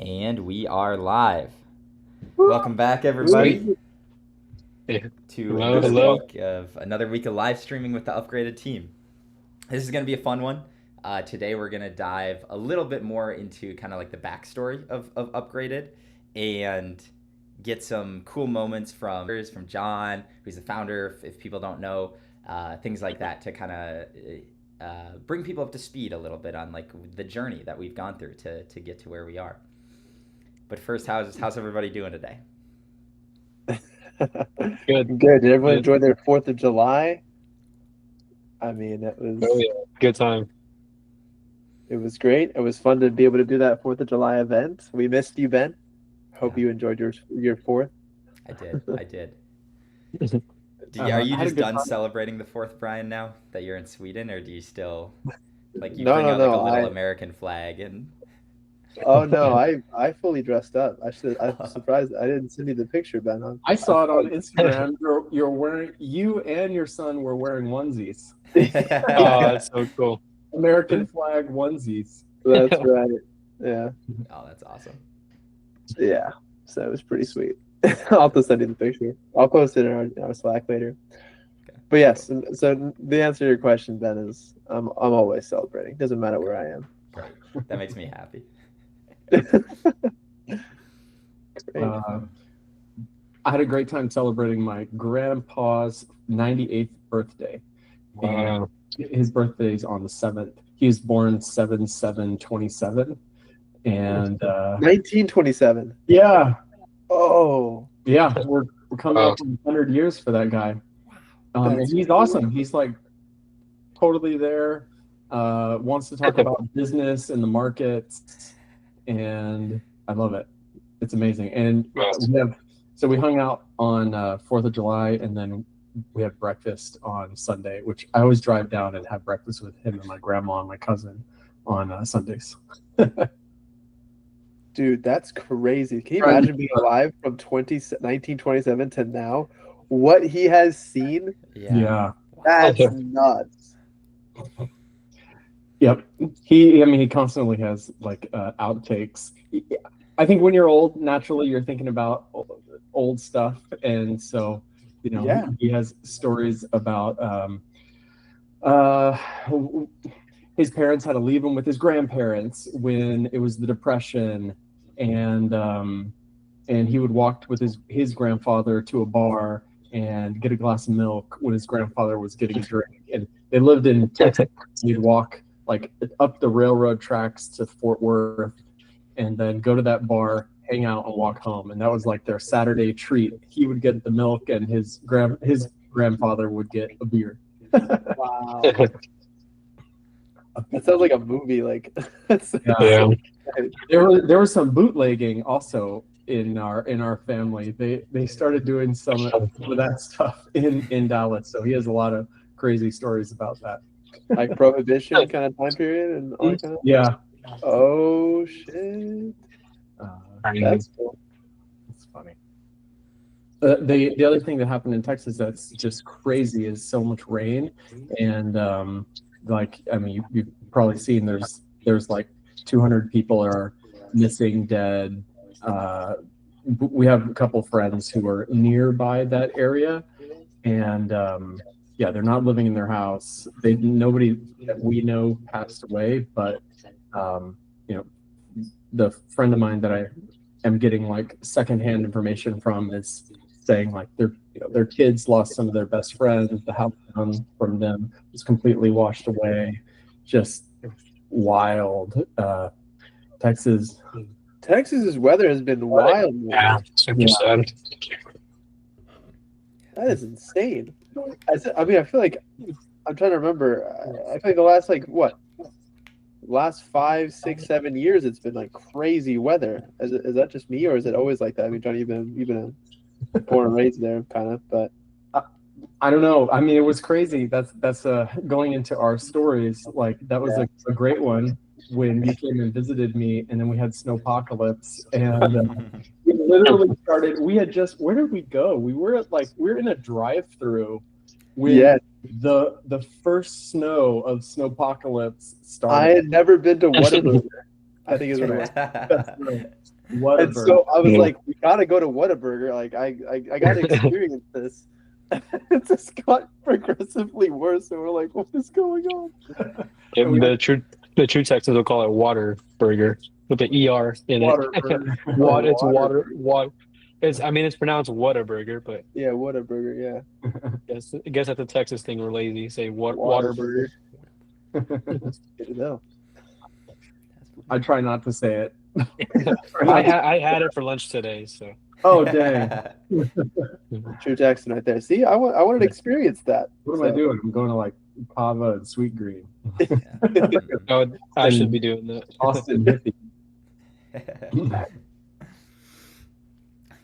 And we are live. Woo! Welcome back, everybody, Hey, to hello, hello. another week of live streaming with the upgraded team. This is going to be a fun one. Today, we're going to dive a little bit more into kind of like the backstory of upgraded and get some cool moments from John, who's the founder. If people don't know, things like that to kind of bring people up to speed a little bit on like the journey that we've gone through to get to where we are. But first, how's everybody doing today? Good. Good. Did everyone enjoy their 4th of July? I mean, it was Good time. It was great. It was fun to be able to do that 4th of July event. We missed you, Ben. Hope you enjoyed your 4th. I did. Are you just done celebrating the 4th, Brian, now that you're in Sweden, or do you still like you bring out like a little American flag and? Oh no, I fully dressed up. I'm surprised I didn't send you the picture, Ben. I saw it on Instagram. You're wearing, you and your son were wearing onesies. Oh, that's so cool. American flag onesies. That's right. Yeah. Oh, that's awesome. Yeah. So it was pretty sweet. I'll have to send you the picture. I'll post it in our Slack later. Okay. But yes, so the answer to your question, Ben, is I'm always celebrating. Doesn't matter where I am. Right. That makes me happy. I had a great time celebrating my grandpa's 98th birthday. Wow. His birthday is on the 7th. He was born 7/7/27, and 1927. Yeah. Oh. Yeah, we're coming up on 100 years for that guy. And he's awesome. He's like totally there. Wants to talk about business and the markets. And I love it. It's amazing. And we hung out on 4th of July, and then we had breakfast on Sunday, which I always drive down and have breakfast with him and my grandma and my cousin on Sundays. Dude, that's crazy. Can you imagine being alive from 1927 to now? What he has seen? Yeah. That's nuts. Yep. He constantly has like outtakes. I think when you're old, naturally you're thinking about old stuff, and so he has stories about his parents had to leave him with his grandparents when it was the Depression, and he would walk with his grandfather to a bar and get a glass of milk when his grandfather was getting a drink, and they lived in Texas. He'd walk like up the railroad tracks to Fort Worth and then go to that bar, hang out, and walk home. And that was like their Saturday treat. He would get the milk and his grandfather would get a beer. Wow. That sounds like a movie. Like there was some bootlegging also in our family. They started doing some of that stuff in Dallas. So he has a lot of crazy stories about that. Like Prohibition kind of time period and all that kind of Yeah. Oh shit. That's cool. It's funny. The other thing that happened in Texas that's just crazy is so much rain, and you've probably seen there's like 200 people are missing, dead. We have a couple friends who are nearby that area, and they're not living in their house. Nobody that we know passed away, but the friend of mine that I am getting like secondhand information from is saying like their kids lost some of their best friends. The house from them was completely washed away. Just wild. Texas's weather has been wild. Yeah, super sad. That is insane. I feel like I'm trying to remember. I feel like the last 5, 6, 7 years, it's been like crazy weather. Is that just me, or is it always like that? I mean, Johnny, you've been born and raised there, kind of, but I don't know. I mean, it was crazy. That's going into our stories. Like that was a great one when you came and visited me, and then we had snowpocalypse, and we literally started. We had just where did we go? We were in a drive-through when the first snow of snowpocalypse started. I had never been to Whataburger. I think is what it was. That's right. And Whataburger. so I was Yeah. like, we gotta go to Whataburger. Like I gotta experience this. It just got progressively worse, and we're like, what is going on? And the true Texans will call it water burger with the ER in it. Whataburger. Water, it's water. It's pronounced Whataburger, but Yeah, Whataburger. Yeah, I guess that's a Texas thing. We're lazy. Say water Whataburger. burger. Good to know. I try not to say it. I had it for lunch today, so Oh dang! True Jackson right there. See, I wanted to experience that. What am I doing? I'm going to like Pava and Sweet Green, oh, I should be doing that. Austin Hippie.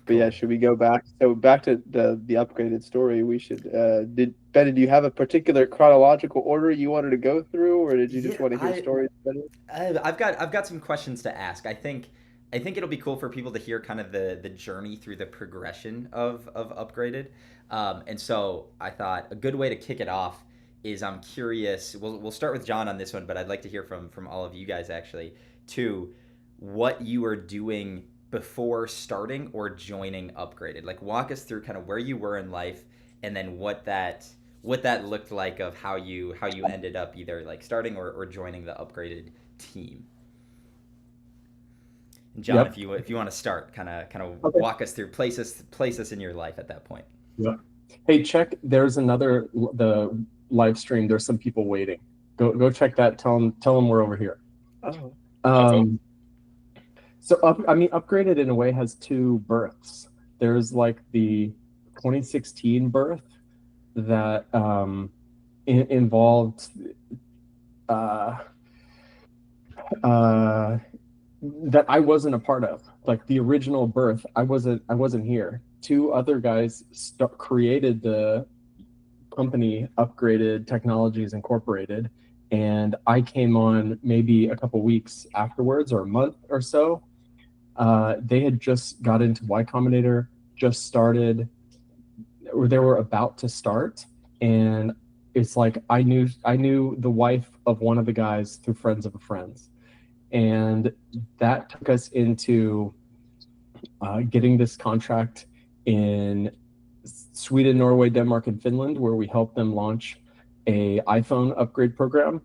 But yeah, should we go back? So back to the upgraded story. We should. Ben, do you have a particular chronological order you wanted to go through, or did you just want to hear stories? I've got some questions to ask. I think it'll be cool for people to hear kind of the journey through the progression of upgraded. And so I thought a good way to kick it off is I'm curious. We'll start with John on this one, but I'd like to hear from all of you guys actually to what you were doing before starting or joining upgraded. Like walk us through kind of where you were in life and then what that looked like of how you ended up either like starting or joining the upgraded team. And John, Yep. if you want to start, kind of Okay. walk us through place us in your life at that point. Hey, check. There's the live stream. There's some people waiting. Go check that. Tell them we're over here. Oh, So Upgraded in a way has two births. There's like the 2016 birth that involved that I wasn't a part of. Like the original birth, I wasn't here. Two other guys created the company Upgraded Technologies Incorporated, and I came on maybe a couple weeks afterwards or a month or so. They had just got into Y Combinator, just started, or they were about to start, and it's like I knew the wife of one of the guys through friends of a friend's, and that took us into getting this contract in Sweden, Norway, Denmark, and Finland, where we helped them launch a iPhone upgrade program.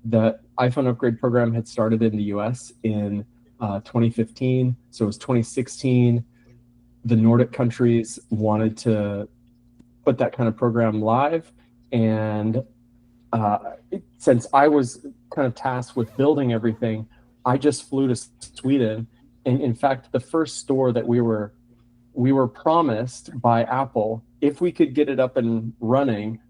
That iPhone upgrade program had started in the US in 2015. So it was 2016. The Nordic countries wanted to put that kind of program live. And since I was kind of tasked with building everything, I just flew to Sweden. And in fact, the first store that we were promised by Apple, if we could get it up and running,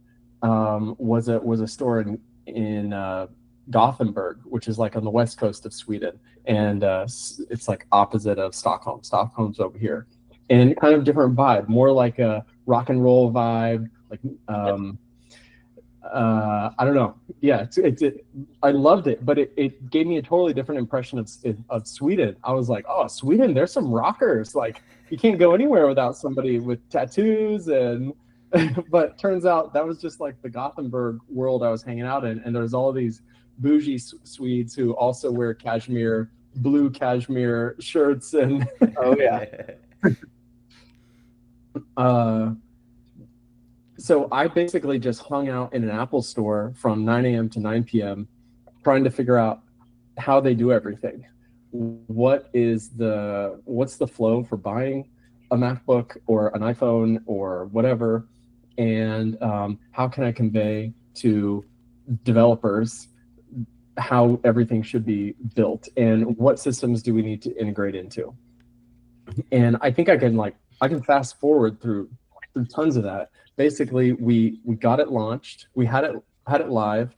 was a store in Gothenburg, which is like on the west coast of Sweden, and it's like opposite of Stockholm. Stockholm's over here, and kind of different vibe, more like a rock and roll vibe. Like I don't know. Yeah, I loved it, but it gave me a totally different impression of Sweden. I was like, oh, Sweden, there's some rockers. Like you can't go anywhere without somebody with tattoos and. But turns out that was just like the Gothenburg world I was hanging out in, and there's all these bougie Swedes who also wear blue cashmere shirts, and oh yeah. So I basically just hung out in an Apple store from 9 a.m. to 9 p.m. trying to figure out how they do everything. What's the flow for buying a MacBook or an iPhone or whatever, and how can I convey to developers how everything should be built and what systems do we need to integrate into. And I think I can fast forward through tons of that. Basically, we got it launched, we had it live.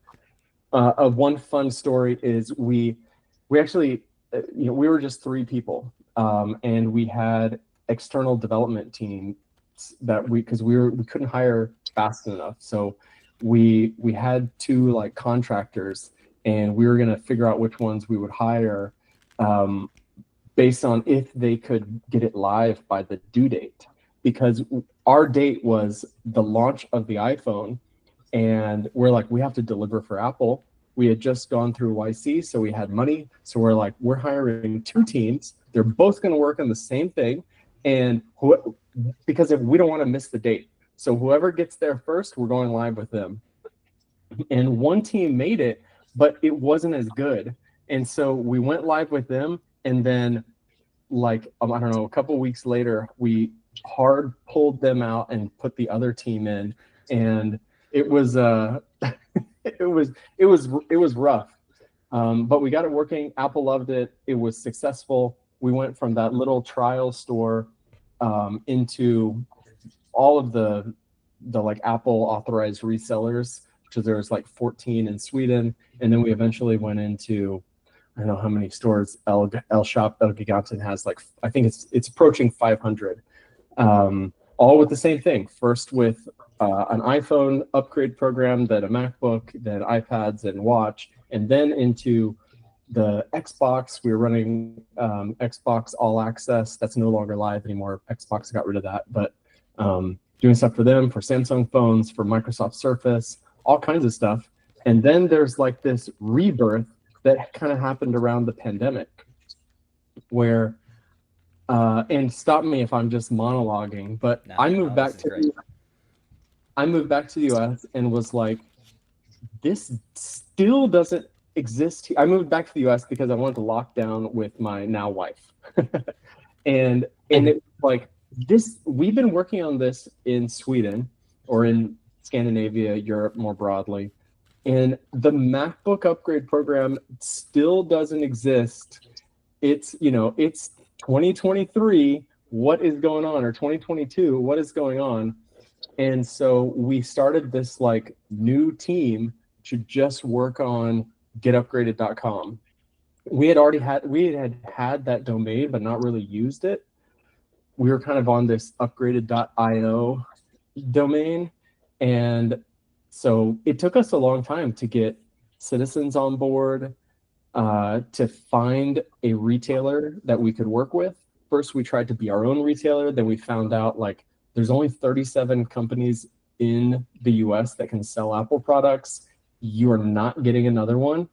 One fun story is we actually we were just 3 people, and we had external development team that because we couldn't hire fast enough, so we had 2 like contractors, and we were going to figure out which ones we would hire based on if they could get it live by the due date, because our date was the launch of the iPhone, and we're like, we have to deliver for Apple, We had just gone through YC, so we had money. So we're like, we're hiring 2 teams. They're both going to work on the same thing, and because if we don't want to miss the date, so whoever gets there first, we're going live with them. And one team made it, but it wasn't as good, and so we went live with them, and then like I don't know, a couple weeks later, we hard pulled them out and put the other team in, and it was it was rough, but we got it working. Apple loved it. It was successful. We went from that little trial store into all of the like Apple authorized resellers, which there's like 14 in Sweden, and then we eventually went into, I don't know how many stores El Shop El Gigante has, like I think it's approaching 500, all with the same thing. First with an iPhone upgrade program, then a MacBook, then iPads and watch, and then into the Xbox. We were running Xbox All Access. That's no longer live anymore. Xbox got rid of that, but doing stuff for them, for Samsung phones, for Microsoft Surface, all kinds of stuff. And then there's like this rebirth that kind of happened around the pandemic, where and stop me if I'm just monologuing, but I moved back to the US and was like, this still doesn't exist here. I moved back to the US because I wanted to lock down with my now wife. and it was like, this, we've been working on this in Sweden or in Scandinavia, Europe more broadly, and the MacBook upgrade program still doesn't exist. It's, it's 2023, what is going on? Or 2022, what is going on? And so we started this like new team to just work on getupgraded.com. We had had that domain, but not really used it. We were kind of on this upgraded.io domain. And so it took us a long time to get citizens on board, to find a retailer that we could work with. First, we tried to be our own retailer. Then we found out like there's only 37 companies in the US that can sell Apple products. You are not getting another one.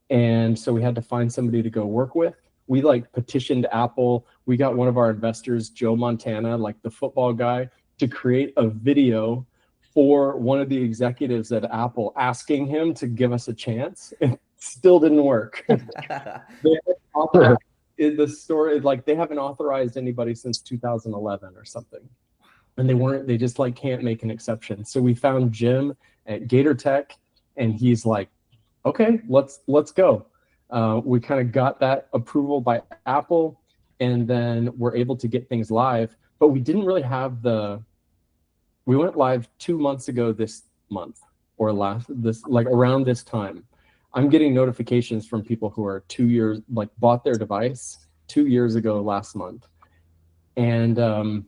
And so we had to find somebody to go work with. We like petitioned Apple. We got one of our investors, Joe Montana, like the football guy, to create a video for one of the executives at Apple asking him to give us a chance. It still didn't work. The story, like they haven't authorized anybody since 2011 or something. And they just like can't make an exception. So we found Jim at Gator Tech, and he's like, okay, let's go. We kind of got that approval by Apple, and then we're able to get things live, but we didn't really have we went live 2 months ago this month, or around this time. I'm getting notifications from people who are 2 years, like bought their device 2 years ago last month. And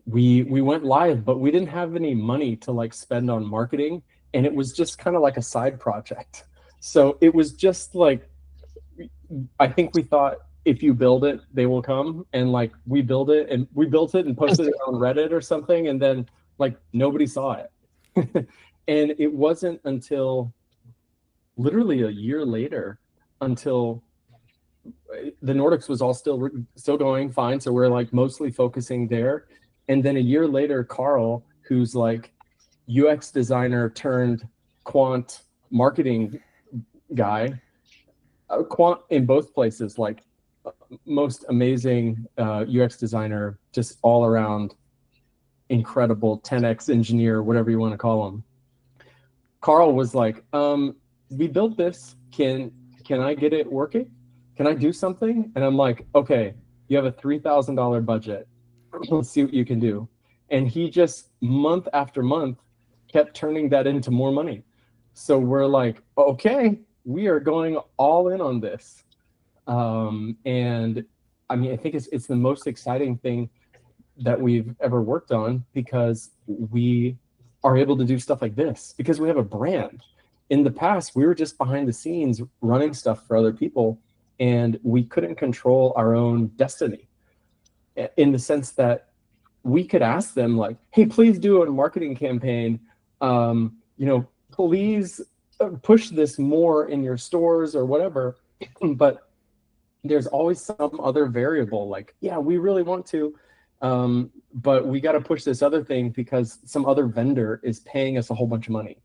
we went live, but we didn't have any money to like spend on marketing. And it was just kind of like a side project. So it was just like, I think we thought, if you build it, they will come. And like we built it and posted it on Reddit or something. And then like nobody saw it. And it wasn't until literally a year later until the Nordics was all still going fine. So we're like mostly focusing there. And then a year later, Carl, who's like UX designer turned quant marketing guy, quant in both places, like most amazing UX designer, just all around incredible 10x engineer, whatever you want to call him. Carl was like, we built this. Can I get it working? Can I do something? And I'm like, okay, you have a $3,000 budget. Let's see what you can do. And he just month after month kept turning that into more money. So we're like, okay, we are going all in on this. And I mean, I think it's the most exciting thing that we've ever worked on, because we are able to do stuff like this because we have a brand. In the past, we were just behind the scenes running stuff for other people, and we couldn't control our own destiny, in the sense that we could ask them like, hey, please do a marketing campaign. Please push this more in your stores or whatever. But there's always some other variable, like, yeah, we really want to, but we got to push this other thing because some other vendor is paying us a whole bunch of money.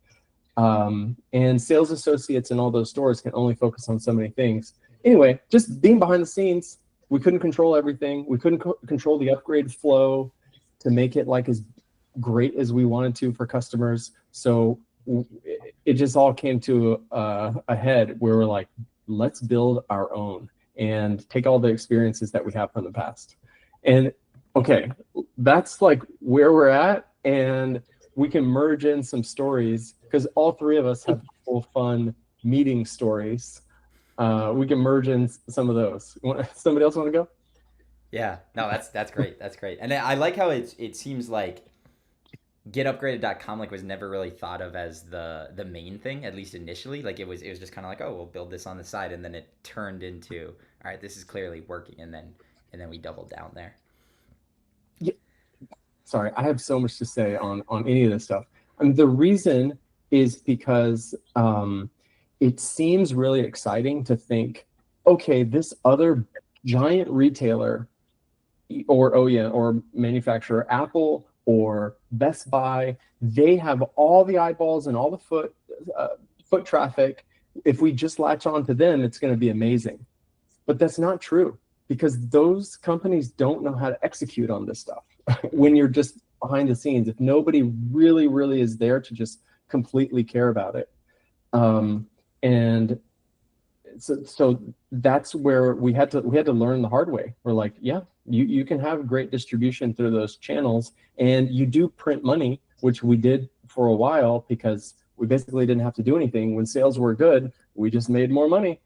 And sales associates in all those stores can only focus on so many things. Anyway, just being behind the scenes, we couldn't control everything. We couldn't control the upgrade flow to make it like as great as we wanted to for customers. So it just all came to a head where we're like, let's build our own and take all the experiences that we have from the past. And okay, that's like where we're at. And we can merge in some stories because all three of us have full fun meeting stories. We can merge in some of those. Somebody else want to go? Yeah, no, that's great. That's great. And I like how it seems like getupgraded.com like was never really thought of as the main thing, at least initially. Like it was just kind of like, oh, we'll build this on the side, and then it turned into, all right, this is clearly working, and then we doubled down there. Yeah. Sorry, I have so much to say on any of this stuff. I mean, the reason is because it seems really exciting to think, okay, this other giant retailer or OEM or manufacturer, Apple or Best Buy, they have all the eyeballs and all the foot traffic. If we just latch on to them, it's going to be amazing. But that's not true, because those companies don't know how to execute on this stuff. When you're just behind the scenes, if nobody really, really is there to just completely care about it. And so that's where we had to learn the hard way. We're like, yeah, you can have great distribution through those channels, and you do print money, which we did for a while because we basically didn't have to do anything. When sales were good, we just made more money,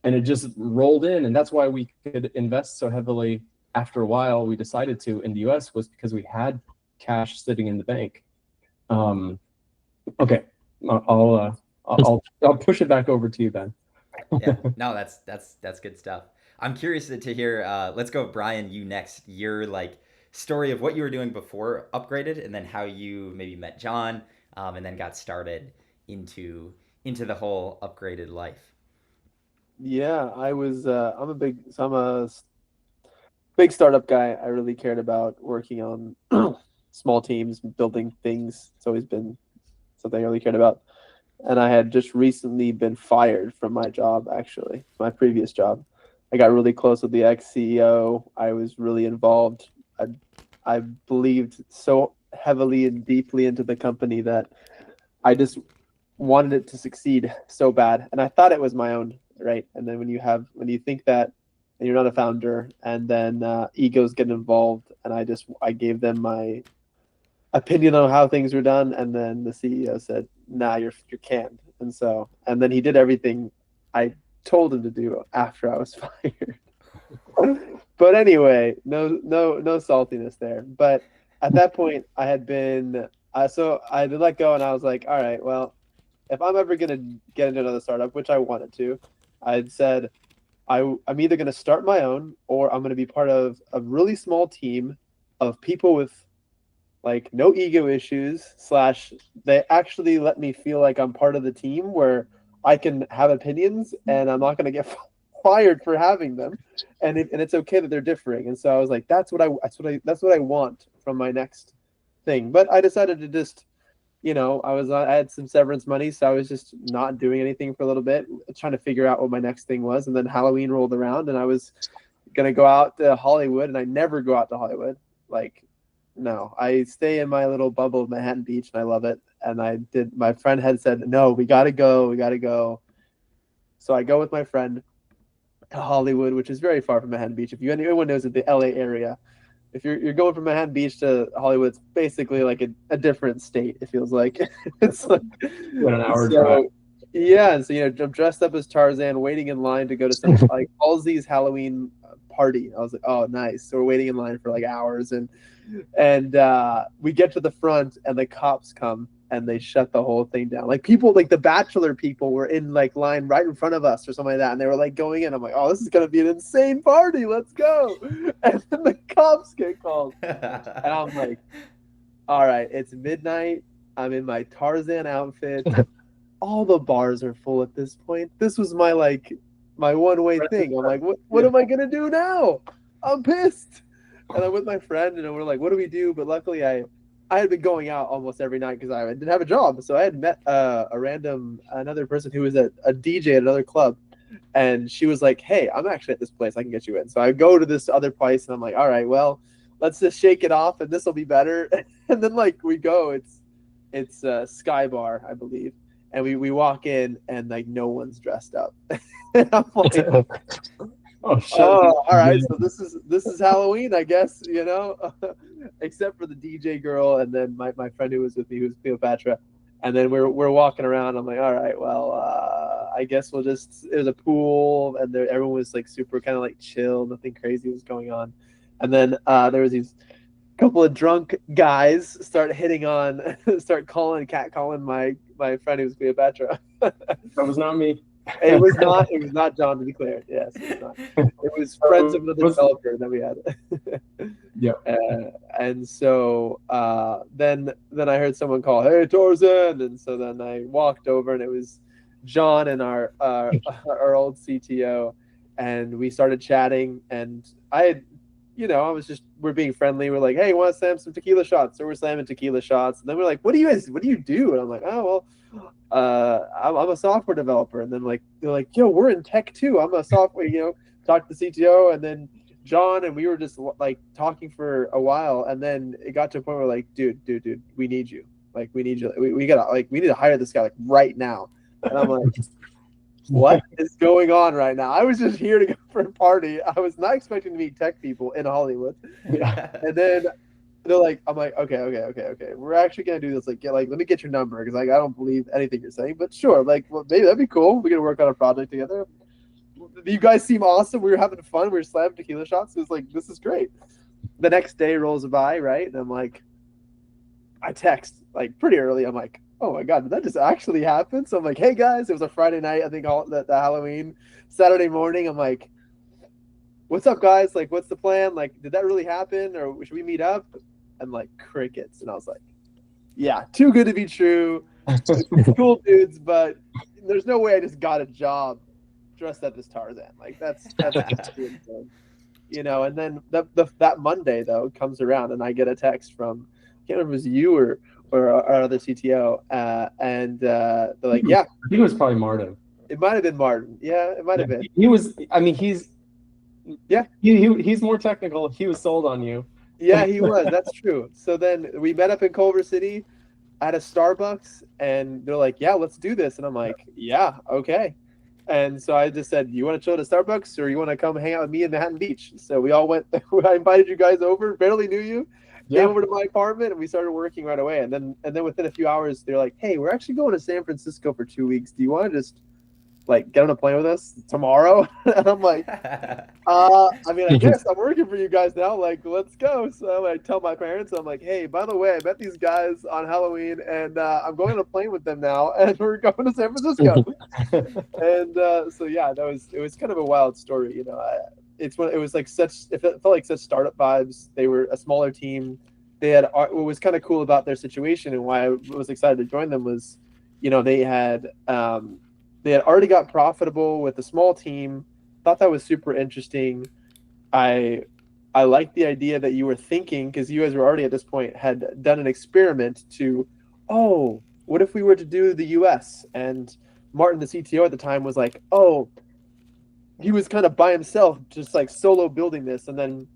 and it just rolled in. And that's why we could invest so heavily. After a while, we decided to in the US, was because we had cash sitting in the bank. Okay, I'll push it back over to you, Ben. Yeah, no, that's good stuff. I'm curious to hear. Let's go, Brian. You next. Your like story of what you were doing before Upgraded, and then how you maybe met John, and then got started into the whole Upgraded life. Yeah, I'm a big startup guy. I really cared about working on small teams, building things. It's always been something I really cared about. And I had just recently been fired from my job, actually, my previous job. I got really close with the ex-CEO. I was really involved. I believed so heavily and deeply into the company that I just wanted it to succeed so bad. And I thought it was my own, right? And then when you think that, and you're not a founder, and then egos get involved, and I gave them my opinion on how things were done, and then the CEO said, "Nah, you're canned." And then he did everything I told him to do after I was fired. But anyway, no saltiness there. But at that point, I had been so I did let go, and I was like, all right, well, if I'm ever gonna get into another startup, which I wanted to, I'd said I'm either gonna start my own, or I'm gonna be part of a really small team of people with like no ego issues, / they actually let me feel like I'm part of the team where I can have opinions and I'm not going to get fired for having them. And it's okay that they're differing. And so I was like, that's what I want from my next thing. But I decided to just, I had some severance money, so I was just not doing anything for a little bit, trying to figure out what my next thing was. And then Halloween rolled around, and I was going to go out to Hollywood, and I never go out to Hollywood. Like, no, I stay in my little bubble of Manhattan Beach, and I love it. And my friend had said, no, we got to go. So I go with my friend to Hollywood, which is very far from Manhattan Beach. If anyone knows it, the LA area, if you're going from Manhattan Beach to Hollywood, it's basically like a different state. It feels like it's like an hour drive. Yeah, and so I'm dressed up as Tarzan, waiting in line to go to some like Halsey's Halloween party. I was like, oh, nice. So we're waiting in line for like hours, and we get to the front, and the cops come and they shut the whole thing down. Like people, like the Bachelor people were in like line right in front of us or something like that, and they were like going in. I'm like, oh, this is gonna be an insane party. Let's go. And then the cops get called, and I'm like, all right, it's midnight. I'm in my Tarzan outfit. all the bars are full at this point. This was my one-way thing. I'm like, what am I gonna do now? I'm pissed. And I'm with my friend, and we're like, what do we do? But luckily, I had been going out almost every night because I didn't have a job. So I had met another person who was a DJ at another club. And she was like, hey, I'm actually at this place. I can get you in. So I go to this other place, and I'm like, all right, well, let's just shake it off, and this will be better. And then, like, we go. It's Sky Bar, I believe. And we walk in, and, like, no one's dressed up. And I'm like, Oh shit! all right, so this is Halloween, I guess, you know, except for the DJ girl, and then my friend who was with me, who was Cleopatra, and then we're walking around. I'm like, all right, well, I guess we'll just. It was a pool, and everyone was like super kind of like chill, nothing crazy was going on, and then there was these couple of drunk guys start catcalling my friend who was Cleopatra. That was not me. It was not John, to be clear. Yes, it was not. It was friends of another developer that we had. Yeah. And so then I heard someone call, "Hey, Tarzan!" And so then I walked over, and it was John and our old CTO, and we started chatting. And we're being friendly. We're like, "Hey, you want to slam some tequila shots?" So we're slamming tequila shots. And then we're like, what do you do? And I'm like, oh, well, I'm a software developer. And then they're like, yo, we're in tech too. I'm a software, talk to the CTO, and then John, and we were just like talking for a while. And then it got to a point where we're like, dude, we need you. Like, we need you. We need to hire this guy like right now. And I'm like, what is going on right now? I was just here to go for a party. I was not expecting to meet tech people in Hollywood. Yeah. And then they're like, I'm like, okay. We're actually gonna do this. Like, let me get your number, because I don't believe anything you're saying. But sure, well, maybe that'd be cool. We're gonna work on a project together. You guys seem awesome. We were having fun. We were slamming tequila shots. It was like, this is great. The next day rolls by, right? And I'm like, I text like pretty early. I'm like, oh my God, did that just actually happen? So I'm like, hey guys, it was a Friday night. I think the Halloween. Saturday morning, I'm like, what's up, guys? Like, what's the plan? Like, did that really happen, or should we meet up? And like, crickets. And I was like, yeah, too good to be true. Cool dudes, but there's no way I just got a job dressed up as Tarzan. Like, that's just too insane. And then that Monday though comes around, and I get a text from, I can't remember if it was you or our other CTO, and they're like, yeah, I think it was probably Martin. It might have been Martin. Yeah, it might have been. He was. I mean, he's more technical. He was sold on you. Yeah, he was. That's true. So then we met up in Culver City at a Starbucks, and they're like, yeah, let's do this. And I'm like, yeah, okay. And so I just said, you want to chill at a Starbucks, or you want to come hang out with me in Manhattan Beach? So we all went. I invited you guys over. Barely knew you. Came over to my apartment, and we started working right away. And then within a few hours, they're like, hey, we're actually going to San Francisco for 2 weeks. Do you want to just get on a plane with us tomorrow? And I'm like, I mean, I guess I'm working for you guys now. Like, let's go. So I tell my parents, I'm like, hey, by the way, I met these guys on Halloween, and I'm going on a plane with them now, and we're going to San Francisco. And so yeah, it was kind of a wild story. It felt like such startup vibes. They were a smaller team. They had, what was kind of cool about their situation, and why I was excited to join them was, they had already got profitable with a small team. Thought that was super interesting. I liked the idea that you were thinking, because you guys were already at this point had done an experiment to, what if we were to do the US? And Martin, the CTO at the time, was like, he was kind of by himself, just like solo building this. And then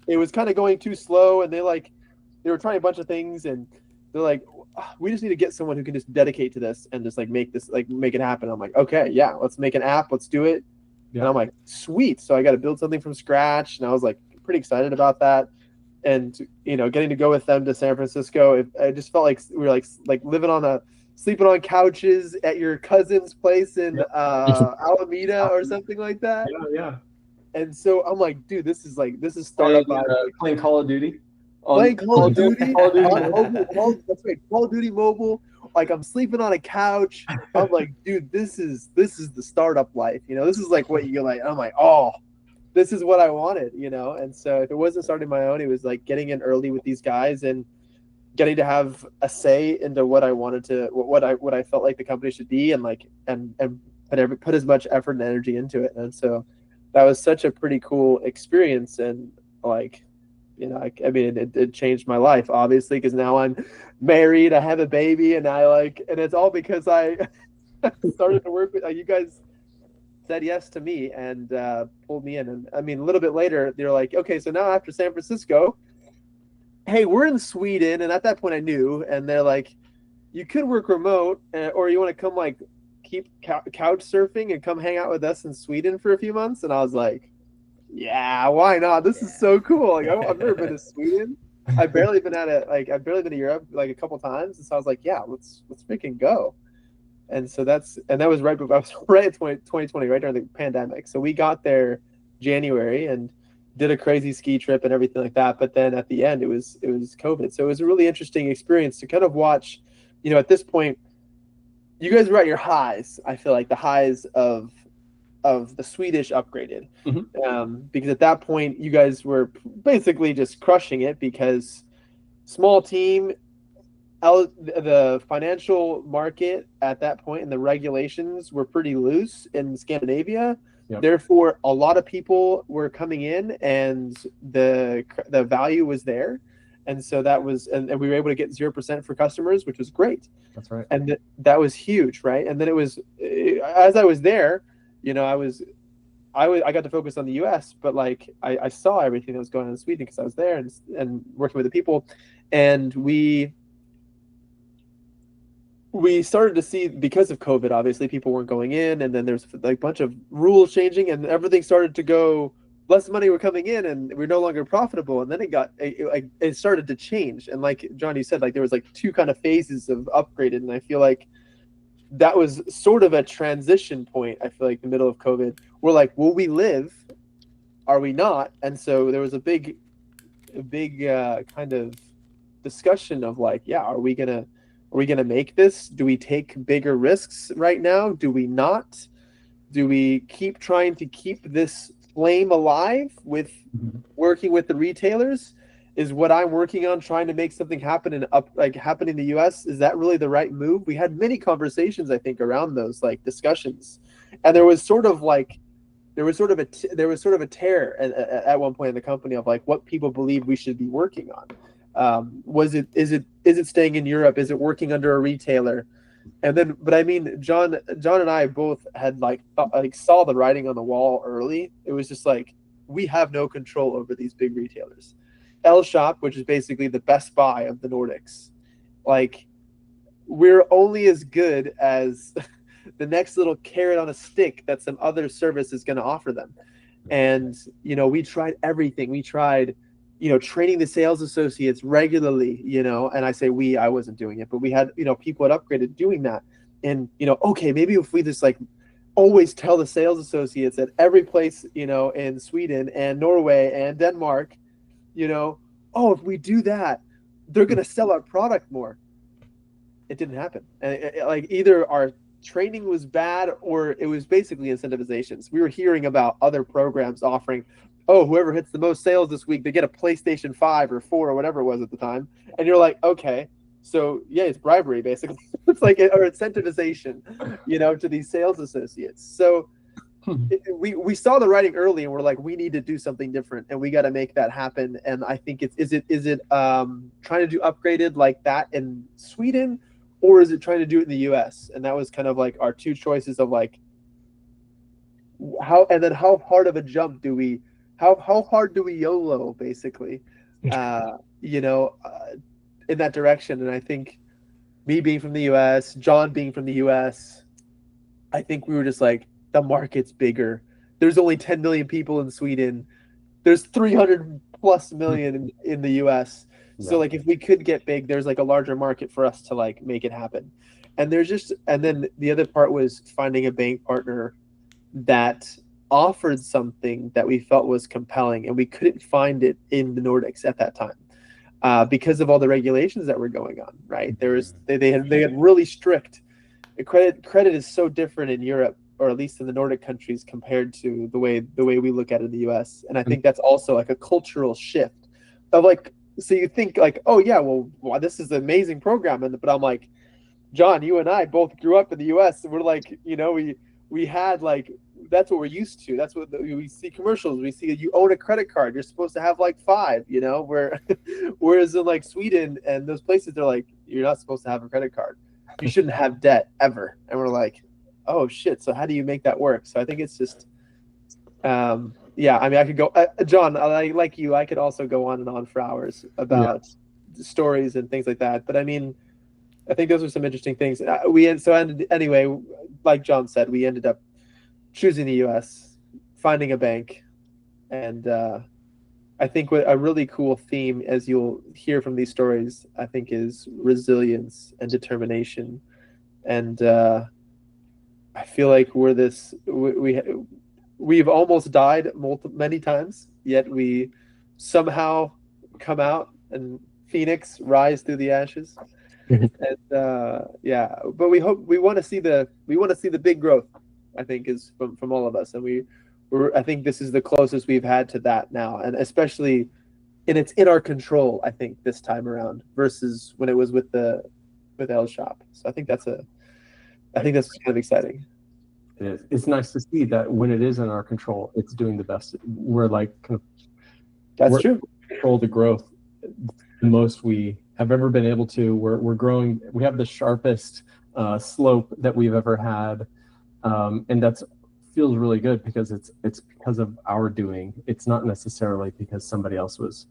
it was kind of going too slow, and they were trying a bunch of things, and they're like, we just need to get someone who can just dedicate to this and just make it happen. I'm like, okay, yeah, let's make an app. Let's do it. Yeah. And I'm like, sweet. So I got to build something from scratch. And I was like pretty excited about that. And, getting to go with them to San Francisco, I just felt like we were like living sleeping on couches at your cousin's place in Alameda or something like that. Yeah. And so I'm like, dude, this is startup. Playing Call of Duty. Playing Call of Duty. That's right, Call of Duty mobile. Like, I'm sleeping on a couch. I'm like, dude, this is the startup life. This is like what you like. I'm like, oh, this is what I wanted. And so if it wasn't starting my own, it was like getting in early with these guys and getting to have a say into what I wanted to, what I felt like the company should be, and like and put as much effort and energy into it. And so that was such a pretty cool experience. And like, you know, I mean, it changed my life, obviously, because now I'm married, I have a baby, and and it's all because I started to work with you guys. Said yes to me and pulled me in. And I mean, a little bit later, they're like, okay, so now after San Francisco, hey, we're in Sweden. And at that point I knew, and they're like, you could work remote, or you want to come like keep couch surfing and come hang out with us in Sweden for a few months. And I was like, yeah, why not? This is so cool. Like, I've never been to Sweden. I've barely been I've barely been to Europe like a couple times. And so I was like, yeah, let's freaking go. And so that was right before I was right at 2020, right during the pandemic. So we got there January and did a crazy ski trip and everything like that. But then at the end, it was COVID. So it was a really interesting experience to kind of watch. You know, at this point, you guys were at your highs. I feel like the highs of the Swedish Upgraded, because at that point you guys were basically just crushing it because small team. The financial market at that point and the regulations were pretty loose in Scandinavia. Yep. Therefore, a lot of people were coming in, and the value was there, and so that was, and we were able to get 0% for customers, which was great. That's right. And that was huge, right? And then it was, as I was there, you know, I got to focus on the U.S., but like I saw everything that was going on in Sweden because I was there and working with the people, and we started to see, because of COVID, obviously people weren't going in, and then there's like a bunch of rules changing, and everything started to go, less money were coming in, and we're no longer profitable. And then it started to change. And like John, you said, like there was like two kind of phases of Upgraded, and I feel like that was sort of a transition point. I feel like the middle of COVID, we're like, will we live? Are we not? And so there was a big kind of discussion of like, yeah, are we gonna make this? Do we take bigger risks right now? Do we not? Do we keep trying to keep this flame alive with working with the retailers? Is what I'm working on trying to make something happen happen in the US? Is that really the right move? We had many conversations, I think, around those like discussions, and there was sort of a tear at one point in the company of like what people believe we should be working on. Is it staying in Europe? Is it working under a retailer? And then, but I mean, John and I both had saw the writing on the wall early. It was just like, we have no control over these big retailers. Elshop, which is basically the Best Buy of the Nordics, like we're only as good as the next little carrot on a stick that some other service is going to offer them. And, you know, we tried everything. We tried, you know, training the sales associates regularly, you know, and I say I wasn't doing it, but we had, you know, people at Upgraded doing that. And, you know, okay, maybe if we just like always tell the sales associates at every place, you know, in Sweden and Norway and Denmark, you know, oh, if we do that, they're going to sell our product more. It didn't happen. And like either our training was bad or it was basically incentivizations. We were hearing about other programs offering, oh, whoever hits the most sales this week, they get a PlayStation 5 or 4 or whatever it was at the time. And you're like, okay, so yeah, it's bribery basically. It's like, or incentivization, you know, to these sales associates. So we saw the writing early and we're like, we need to do something different and we got to make that happen. And I think is it trying to do Upgraded like that in Sweden, or is it trying to do it in the US? And that was kind of like our two choices of like how hard of a jump do we, how hard do we YOLO basically, you know, in that direction. And I think me being from the US, John being from the US, I think we were just like, the market's bigger. There's only 10 million people in Sweden. There's 300 plus million in the US. Yeah. So like if we could get big, there's like a larger market for us to like make it happen. And then the other part was finding a bank partner that offered something that we felt was compelling, and we couldn't find it in the Nordics at that time because of all the regulations that were going on, right? They had really strict credit is so different in Europe, or at least in the Nordic countries, compared to the way we look at it in the US. And I think that's also like a cultural shift of like so you think like, oh yeah, well, wow, this is an amazing program, but I'm like, John, you and I both grew up in the U.S. And we're like, we had like that's what we're used to. That's what we see commercials. We see you own a credit card. You're supposed to have like five. Where whereas in like Sweden and those places, they're like, you're not supposed to have a credit card. You shouldn't have debt ever. And we're like, oh shit. So how do you make that work? So I think it's just, yeah. I mean, I could go, John. Like you, I could also go on and on for hours about stories and things like that. But I mean, I think those are some interesting things. Anyway, like John said, we ended up choosing the U.S., finding a bank, and I think what a really cool theme, as you'll hear from these stories, I think is resilience and determination. And I feel like we've almost died many times, yet we somehow come out and Phoenix rise through the ashes. And yeah, but we want to see the big growth. I think is from all of us, and I think this is the closest we've had to that now, and especially, and it's in our control. I think this time around versus when it was with L's shop. So I think that's kind of exciting. It is. It's nice to see that when it is in our control, it's doing the best. We're like That's true. Control the growth the most we have ever been able to. We're growing. We have the sharpest slope that we've ever had, and that's feels really good because it's because of our doing. It's not necessarily because somebody else was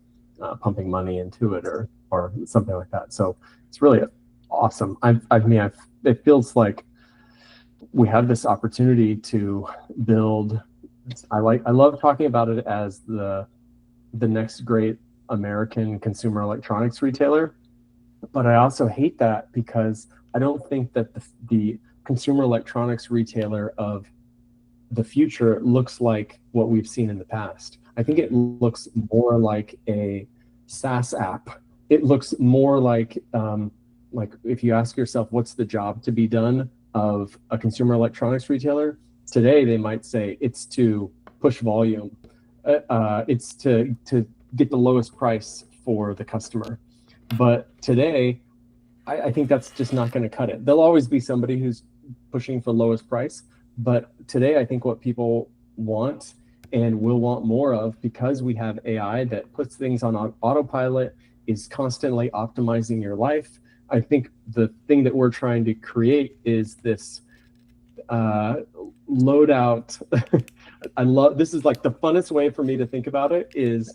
pumping money into it or something like that. So it's really awesome. It feels like we have this opportunity to build. I love talking about it as the next great American consumer electronics retailer, but I also hate that because I don't think that the consumer electronics retailer of the future looks like what we've seen in the past. I think it looks more like a SaaS app. It looks more like if you ask yourself, what's the job to be done of a consumer electronics retailer? Today, they might say it's to push volume. It's to get the lowest price for the customer. But today, I think that's just not going to cut it. There'll always be somebody who's pushing for lowest price. But today, I think what people want and will want more of, because we have AI that puts things on autopilot, is constantly optimizing your life. I think the thing that we're trying to create is this loadout. This is like the funnest way for me to think about it is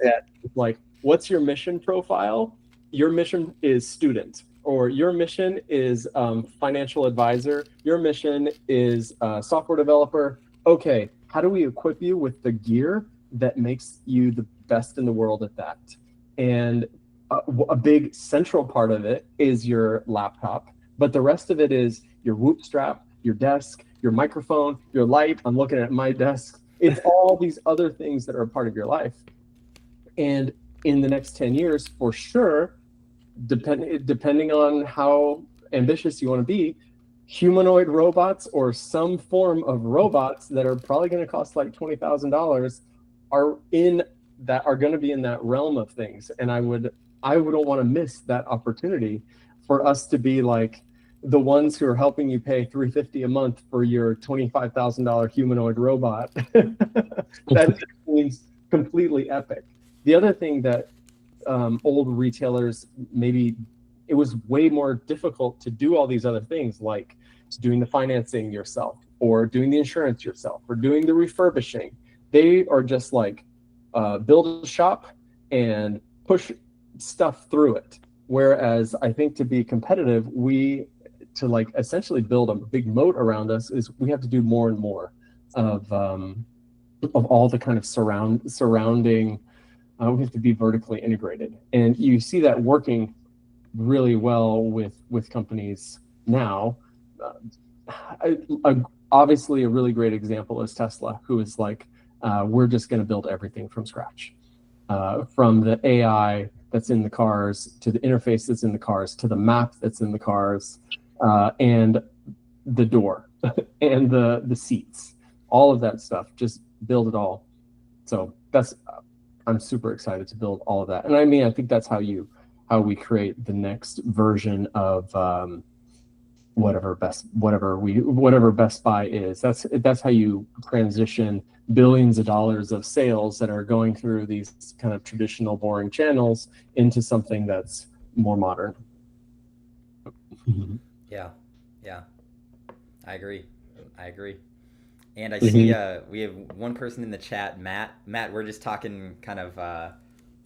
like, what's your mission profile? Your mission is student, or your mission is financial advisor. Your mission is software developer. Okay, how do we equip you with the gear that makes you the best in the world at that? And a big central part of it is your laptop, but the rest of it is your Whoop strap, your desk, your microphone, your light. I'm looking at my desk. It's all these other things that are a part of your life. And in the next 10 years, for sure, depending on how ambitious you want to be, humanoid robots or some form of robots that are probably going to cost like $20,000 are going to be in that realm of things. And I wouldn't want to miss that opportunity for us to be like the ones who are helping you pay $350 a month for your $25,000 humanoid robot. That seems completely epic. The other thing that old retailers, maybe it was way more difficult to do all these other things, like doing the financing yourself or doing the insurance yourself or doing the refurbishing. They are just like build a shop and push stuff through it. Whereas I think to be competitive, to like essentially build a big moat around us, is we have to do more and more of all the kind of surrounding. We have to be vertically integrated, and you see that working really well with companies now. Obviously, a really great example is Tesla, who is like, we're just going to build everything from scratch, from the AI that's in the cars to the interface that's in the cars to the map that's in the cars, and the door and the seats, all of that stuff. Just build it all. So that's I'm super excited to build all of that. And I mean, I think that's how we create the next version of whatever Best Buy is. That's how you transition billions of dollars of sales that are going through these kind of traditional boring channels into something that's more modern. Yeah, I agree. And I see we have one person in the chat, Matt. We're just talking kind of the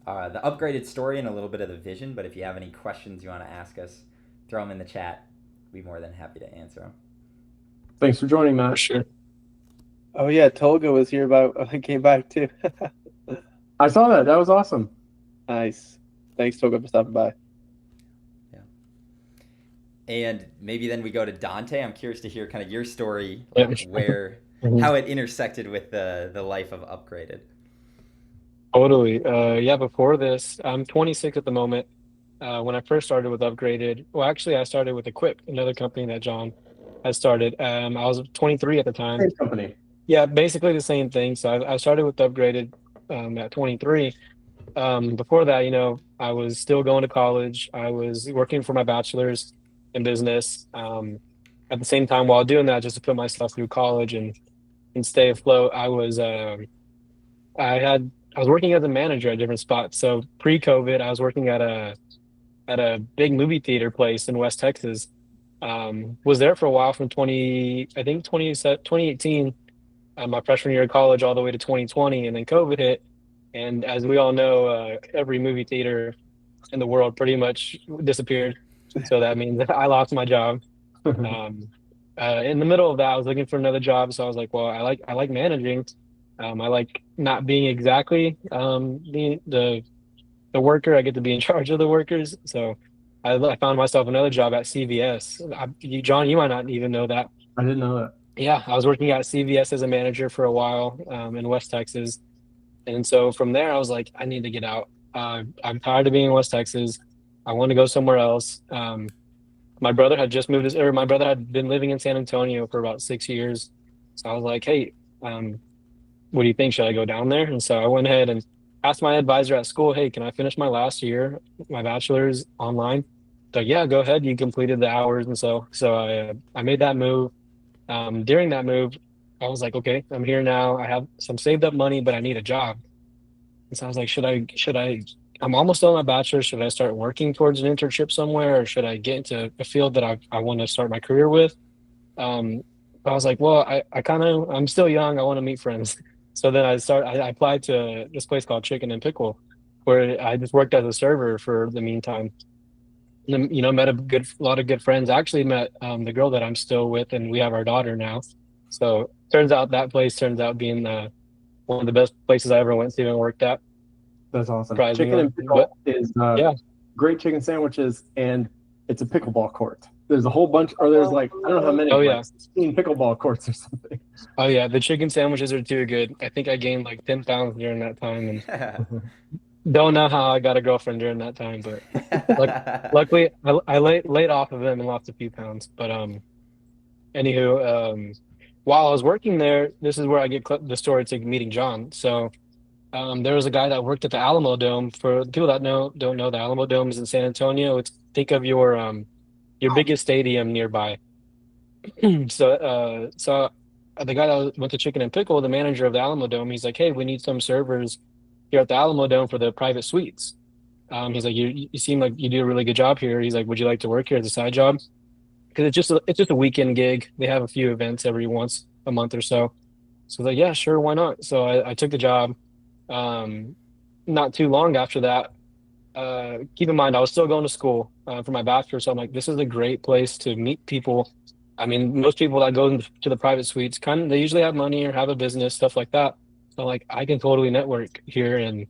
upgraded story and a little bit of the vision. But if you have any questions you want to ask us, throw them in the chat. We'd be more than happy to answer them. Thanks for joining, Matt. For sure. Oh yeah, Tolga was here came back too. I saw that. That was awesome. Nice. Thanks, Tolga, for stopping by. And maybe then we go to Dante. I'm curious to hear kind of your story, where how it intersected with the life of Upgraded. Totally. Before this, I'm 26 at the moment. When I first started with Upgraded, well, actually, I started with Equip, another company that John has started. I was 23 at the time. Same company. Yeah, basically the same thing. So I started with Upgraded at 23. Before that, I was still going to college. I was working for my bachelor's in business. At the same time, while doing that, just to put myself through college and stay afloat, I was working as a manager at different spots. So pre-COVID, I was working at a big movie theater place in West Texas. Was there for a while from 2018, my freshman year of college, all the way to 2020, and then COVID hit. And as we all know, every movie theater in the world pretty much disappeared. So that means I lost my job. In the middle of that, I was looking for another job. So I was like, well, I like managing. I like not being exactly the worker. I get to be in charge of the workers. So I found myself another job at CVS. John, you might not even know that. I didn't know that. Yeah, I was working at CVS as a manager for a while in West Texas. And so from there, I was like, I need to get out. I'm tired of being in West Texas. I want to go somewhere else. My brother had just moved, or my brother had been living in San Antonio for about 6 years. So I was like, hey, what do you think? Should I go down there? And so I went ahead and asked my advisor at school, hey, can I finish my last year, my bachelor's online? So yeah, go ahead. You completed the hours. And so I made that move. During that move, I was like, okay, I'm here now. I have some saved up money, but I need a job. And so I was like, I'm almost done with my bachelor's. Should I start working towards an internship somewhere, or should I get into a field that I want to start my career with? I was like, well, I'm still young. I want to meet friends. So then I applied to this place called Chicken and Pickle, where I just worked as a server for the meantime. And then, met a lot of good friends. I actually met the girl that I'm still with, and we have our daughter now. So turns out that place being one of the best places I ever went to and worked at. That's awesome. Surprisingly. Chicken and Pickle is great chicken sandwiches, and it's a pickleball court. There's a whole bunch, or there's like, I don't know how many, 16 pickleball courts or something. Oh yeah, the chicken sandwiches are too good. I think I gained like 10 pounds during that time, and don't know how I got a girlfriend during that time, but luckily I laid off of them and lost a few pounds. But anywho, while I was working there, this is where I get the story to meeting John. So there was a guy that worked at the Alamo Dome. For the people that don't know, the Alamo Dome is in San Antonio. Think of your biggest stadium nearby. So the guy that went to Chicken and Pickle, the manager of the Alamo Dome, he's like, hey, we need some servers here at the Alamo Dome for the private suites. He's like, you seem like you do a really good job here. He's like, would you like to work here as a side job? Because it's just a weekend gig. They have a few events every once a month or so. So I was like, yeah, sure, why not? So I took the job. Not too long after that, keep in mind, I was still going to school for my bachelor's. So I'm like, this is a great place to meet people. I mean, most people that go to the private suites, they usually have money or have a business, stuff like that. So like, I can totally network here and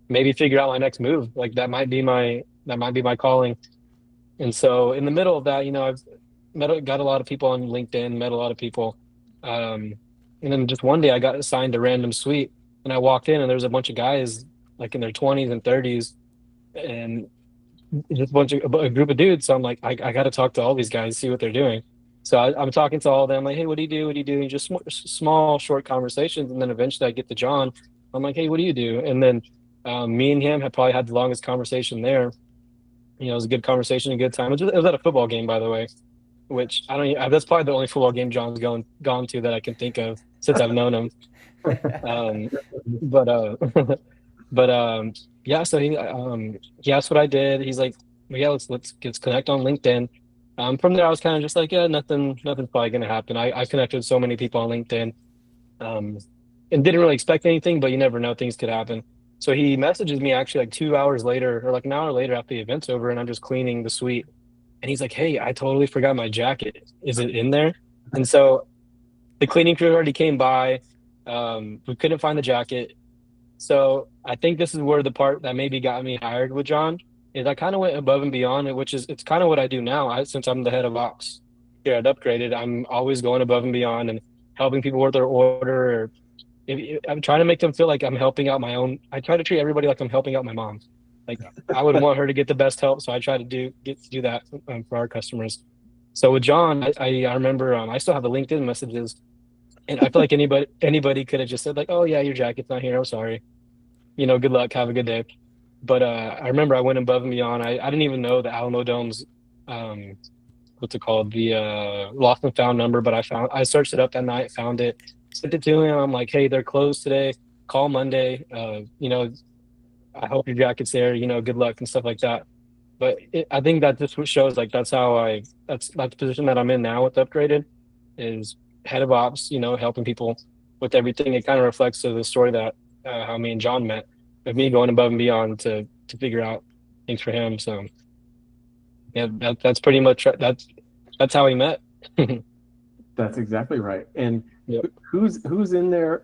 maybe figure out my next move. Like that might be my calling. And so in the middle of that, I've got a lot of people on LinkedIn, met a lot of people. And then just one day I got assigned a random suite, and I walked in and there was a bunch of guys like in their 20s and 30s and just a group of dudes. So I'm like, I got to talk to all these guys, see what they're doing. So I'm talking to all of them, like, hey, what do you do? What do you do? And just small, short conversations. And then eventually I get to John. I'm like, hey, what do you do? And then Me and him had probably had the longest conversation there. You know, it was a good conversation, a good time. It was at a football game, by the way, which I don't. That's probably the only football game John's gone to that I can think of since I've known him. Um, but but yeah. So he asked what I did. He's like, well, yeah, let's connect on LinkedIn. From there, I was kind of just like, yeah, nothing's probably gonna happen. I connected with so many people on LinkedIn, um, and didn't really expect anything, but you never know, things could happen. So he messages me actually like 2 hours later, or like an hour later after the event's over, and I'm just cleaning the suite. And he's like, "Hey, I totally forgot my jacket. Is it in there?" And so the cleaning crew already came by. We couldn't find the jacket. So I think this is where the part that maybe got me hired with John is I kind of went above and beyond, which is it's kind of what I do now. Since I'm the head of ops here at Upgraded, I'm always going above and beyond and helping people with their order. Or I'm trying to make them feel like I'm helping out my own. I try to treat everybody like I'm helping out my mom. Like I would want her to get the best help, so I try to do that for our customers. So with John, I remember I still have the LinkedIn messages, and I feel like anybody could have just said like, "Oh yeah, your jacket's not here. I'm sorry. You know, good luck. Have a good day." But I remember I went above and beyond. I didn't even know the Alamo Dome's what's it called, the lost and found number, but I searched it up that night, found it, sent it to him. I'm like, "Hey, they're closed today. Call Monday. You know, I hope your jacket's there. You know, good luck," and stuff like that. But I think that just shows like that's the position that I'm in now with Upgraded is head of ops. You know, helping people with everything. It kind of reflects to the story that how me and John met, of me going above and beyond to figure out things for him. So yeah, that's pretty much that's how we met. That's exactly right. And Yep. who's in there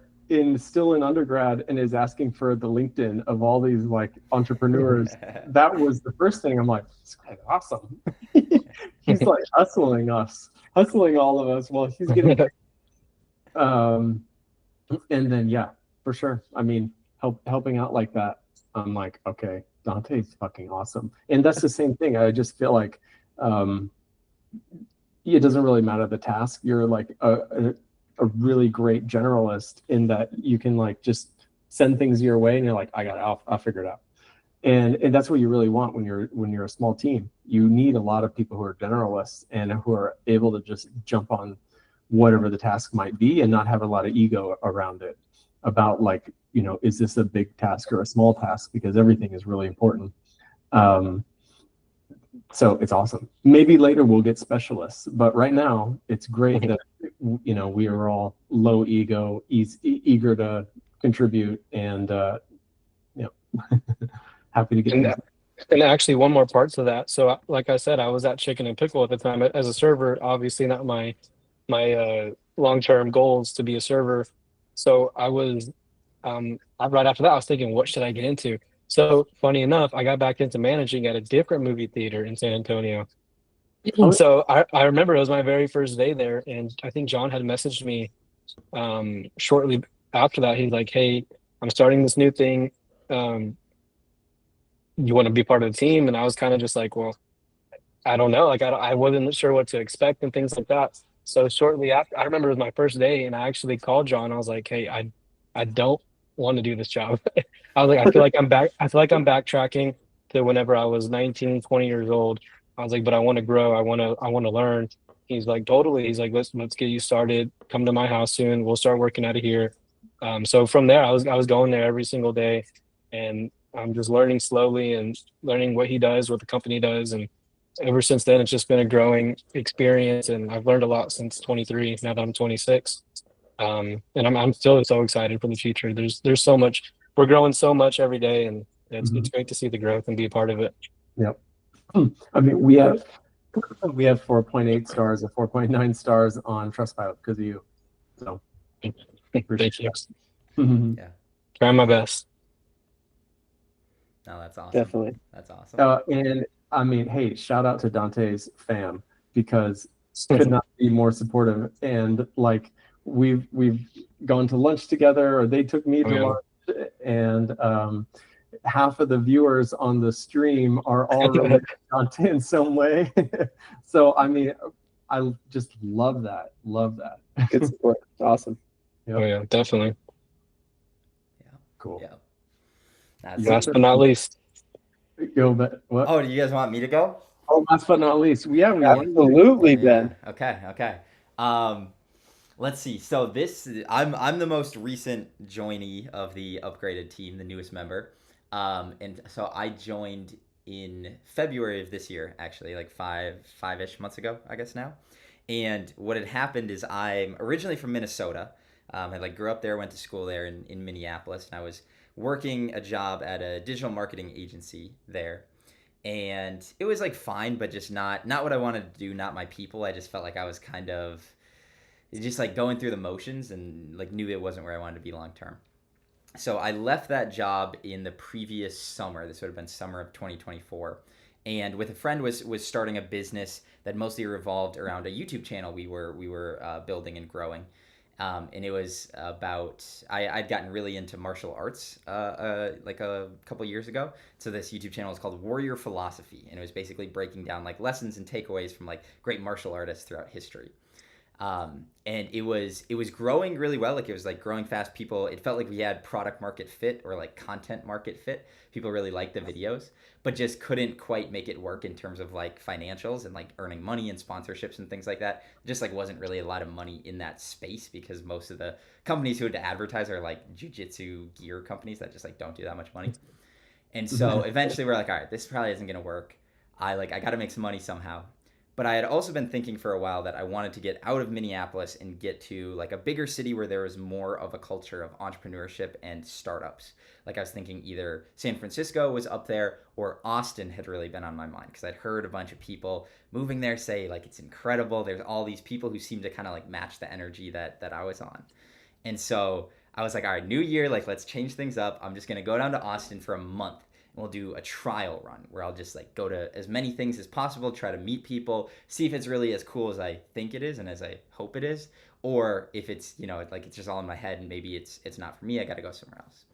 still in undergrad and is asking for the LinkedIn of all these like entrepreneurs? That was the first thing. I'm like, this guy's awesome. He's like hustling all of us while he's getting and then yeah, for sure. I mean, helping out like that. I'm like, okay, Dante's fucking awesome. And that's the same thing. I just feel like it doesn't really matter the task. You're like a really great generalist in that you can like just send things your way and you're like, I got it, I'll figure it out. And that's what you really want when you're a small team. You need a lot of people who are generalists and who are able to just jump on whatever the task might be and not have a lot of ego around it about like, you know, is this a big task or a small task, because everything is really important. So it's awesome. Maybe later we'll get specialists, but right now it's great that, you know, we are all low ego, eager to contribute, and you know, happy to get things. And actually, one more part to that. So, like I said, I was at Chicken and Pickle at the time as a server. Obviously, not my long-term goals to be a server. So I was right after that, I was thinking, what should I get into? So funny enough, I got back into managing at a different movie theater in San Antonio. So I remember it was my very first day there, and I think John had messaged me shortly after that. He's like, "Hey, I'm starting this new thing. You want to be part of the team?" And I was kind of just like, "Well, I don't know. Like, I wasn't sure what to expect and things like that." So shortly after, I remember it was my first day, and I actually called John. I was like, "Hey, I don't want to do this job." I was like, I feel like I'm back. I feel like I'm backtracking to whenever I was 19, 20 years old. I was like, but I want to grow. I want to learn. He's like, totally. He's like, let's get you started. Come to my house soon. We'll start working out of here. So from there, I was going there every single day, and I'm just learning slowly and learning what he does, what the company does, and ever since then, it's just been a growing experience, and I've learned a lot since 23. Now that I'm 26, and I'm still so excited for the future. There's so much. We're growing so much every day, and it's great to see the growth and be a part of it. Yep. I mean, we have 4.8 stars or 4.9 stars on Trustpilot because of you. So Thank you. Yeah. Trying my best. No, that's awesome. Definitely. That's awesome. And I mean, hey, shout out to Dante's fam, because could not be more supportive. And like we've gone to lunch together, or they took me to lunch, and half of the viewers on the stream are all related to Dante in some way. So I mean, I just love that. Good support. Awesome. Yep. Oh yeah, definitely. Yeah. Cool. Yeah. That's Last but not least, Go, but what? Oh, do you guys want me to go? Oh, last but not least, we wanted to- Absolutely, Ben. Yeah. Okay. Let's see. So I'm the most recent joinee of the upgraded team, the newest member. And so I joined in February of this year, actually, like five-ish months ago, I guess now. And what had happened is I'm originally from Minnesota. I like grew up there, went to school there in Minneapolis, and I was working a job at a digital marketing agency there. And it was like fine, but just not what I wanted to do, not my people. I just felt like I was kind of just like going through the motions and like knew it wasn't where I wanted to be long term. So I left that job in the previous summer. This would have been summer of 2024. And with a friend was starting a business that mostly revolved around a YouTube channel we were building and growing. And it was about I'd gotten really into martial arts like a couple years ago. So this YouTube channel is called Warrior Philosophy, and it was basically breaking down like lessons and takeaways from like great martial artists throughout history. And it was growing really well. Like it was like growing fast. It felt like we had product market fit or like content market fit. People really liked the videos, but just couldn't quite make it work in terms of like financials and like earning money and sponsorships and things like that. Just like wasn't really a lot of money in that space because most of the companies who would advertise are like jujitsu gear companies that just like don't do that much money. And so eventually we're like, all right, this probably isn't going to work. I got to make some money somehow. But I had also been thinking for a while that I wanted to get out of Minneapolis and get to like a bigger city where there was more of a culture of entrepreneurship and startups. Like I was thinking either San Francisco was up there or Austin had really been on my mind because I'd heard a bunch of people moving there say like it's incredible. There's all these people who seem to kind of like match the energy that I was on. And so I was like, all right, new year, like let's change things up. I'm just going to go down to Austin for a month. And we'll do a trial run where I'll just like go to as many things as possible, try to meet people, see if it's really as cool as I think it is and as I hope it is, or if it's, like it's just all in my head and maybe it's not for me, I got to go somewhere else.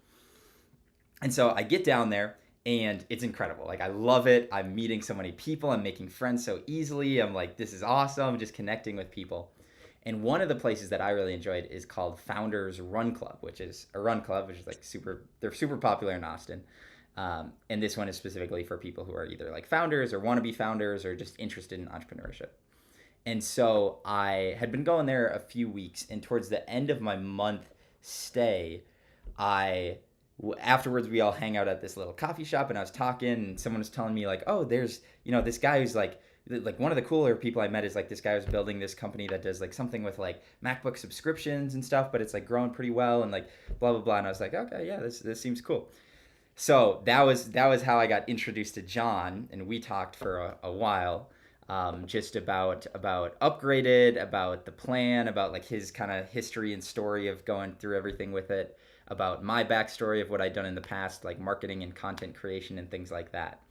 And so I get down there and it's incredible. Like I love it. I'm meeting so many people. I'm making friends so easily. I'm like, this is awesome. Just connecting with people. And one of the places that I really enjoyed is called Founders Run Club, which is like they're super popular in Austin. And this one is specifically for people who are either like founders or want to be founders or just interested in entrepreneurship. And so I had been going there a few weeks, and towards the end of my month stay, afterwards we all hang out at this little coffee shop, and I was talking, and someone was telling me like, oh, there's this guy who's like one of the cooler people I met is like this guy who's building this company that does like something with like MacBook subscriptions and stuff, but it's like growing pretty well and like blah blah blah. And I was like, okay, yeah, this seems cool. So that was how I got introduced to John, and we talked for a while, just about Upgraded, about the plan, about like his kind of history and story of going through everything with it, about my backstory of what I'd done in the past, like marketing and content creation and things like that.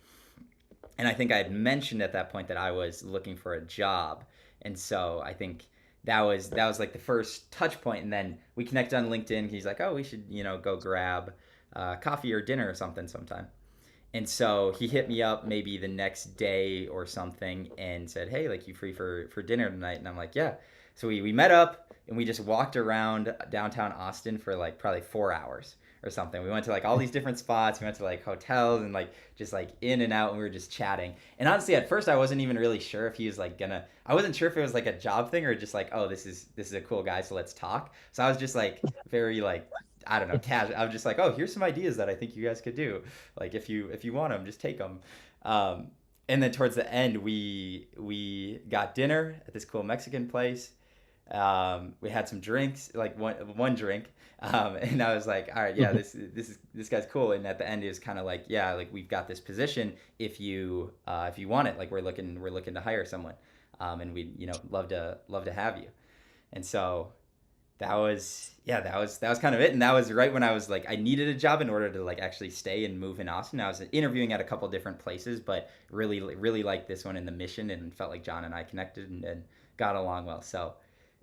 And I think I had mentioned at that point that I was looking for a job, and so I think that was like the first touch point. And then we connected on LinkedIn. He's like, oh, we should go grab coffee or dinner or something sometime. And so he hit me up maybe the next day or something and said, hey, like, you free for dinner tonight? And I'm like, yeah. So we met up and we just walked around downtown Austin for like probably 4 hours or something. We went to like all these different spots. We went to like hotels and like just like in and out, and we were just chatting. And honestly, at first I wasn't even really sure if he was like I wasn't sure if it was like a job thing or just like, oh, this is a cool guy, so let's talk. So I was just like very like, I don't know, casual. I was just like, oh, here's some ideas that I think you guys could do. Like if you want them, just take them. And then towards the end, we got dinner at this cool Mexican place. We had some drinks, like one drink. And I was like, all right, yeah, this guy's cool. And at the end, it was kind of like, yeah, like we've got this position if you want it. Like we're looking to hire someone, and we'd love to have you. And so that was kind of it. And that was right when I was like, I needed a job in order to like actually stay and move in Austin. I was interviewing at a couple different places, but really liked this one in the mission and felt like John and I connected and got along well. So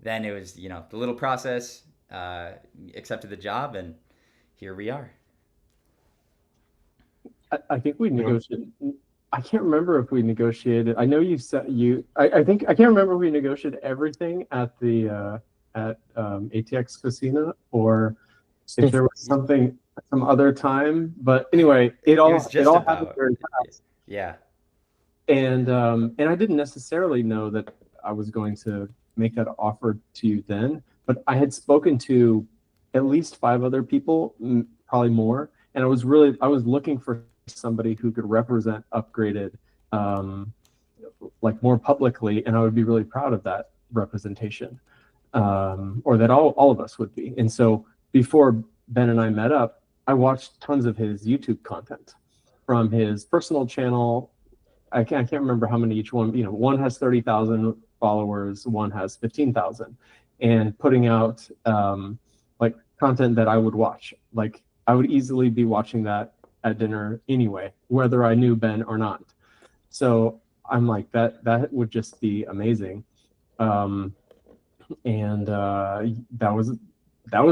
then it was, the little process, accepted the job, and here we are. I think we negotiated. I can't remember if we negotiated. I know you said I think I can't remember if we negotiated everything at the at ATX Casino, or if there was something some other time. But anyway, it was just happened about very fast. yeah. And I didn't necessarily know that I was going to make that offer to you then, but I had spoken to at least 5 other people, probably more, and I was looking for somebody who could represent Upgraded like more publicly, and I would be really proud of that representation, or that all of us would be. And so before Ben and I met up, I watched tons of his YouTube content from his personal channel. I can't remember how many each one. You know, one has 30,000 followers, one has 15,000, and putting out like content that I would watch. Like I would easily be watching that at dinner anyway, whether I knew Ben or not. So I'm like, that would just be amazing. And that was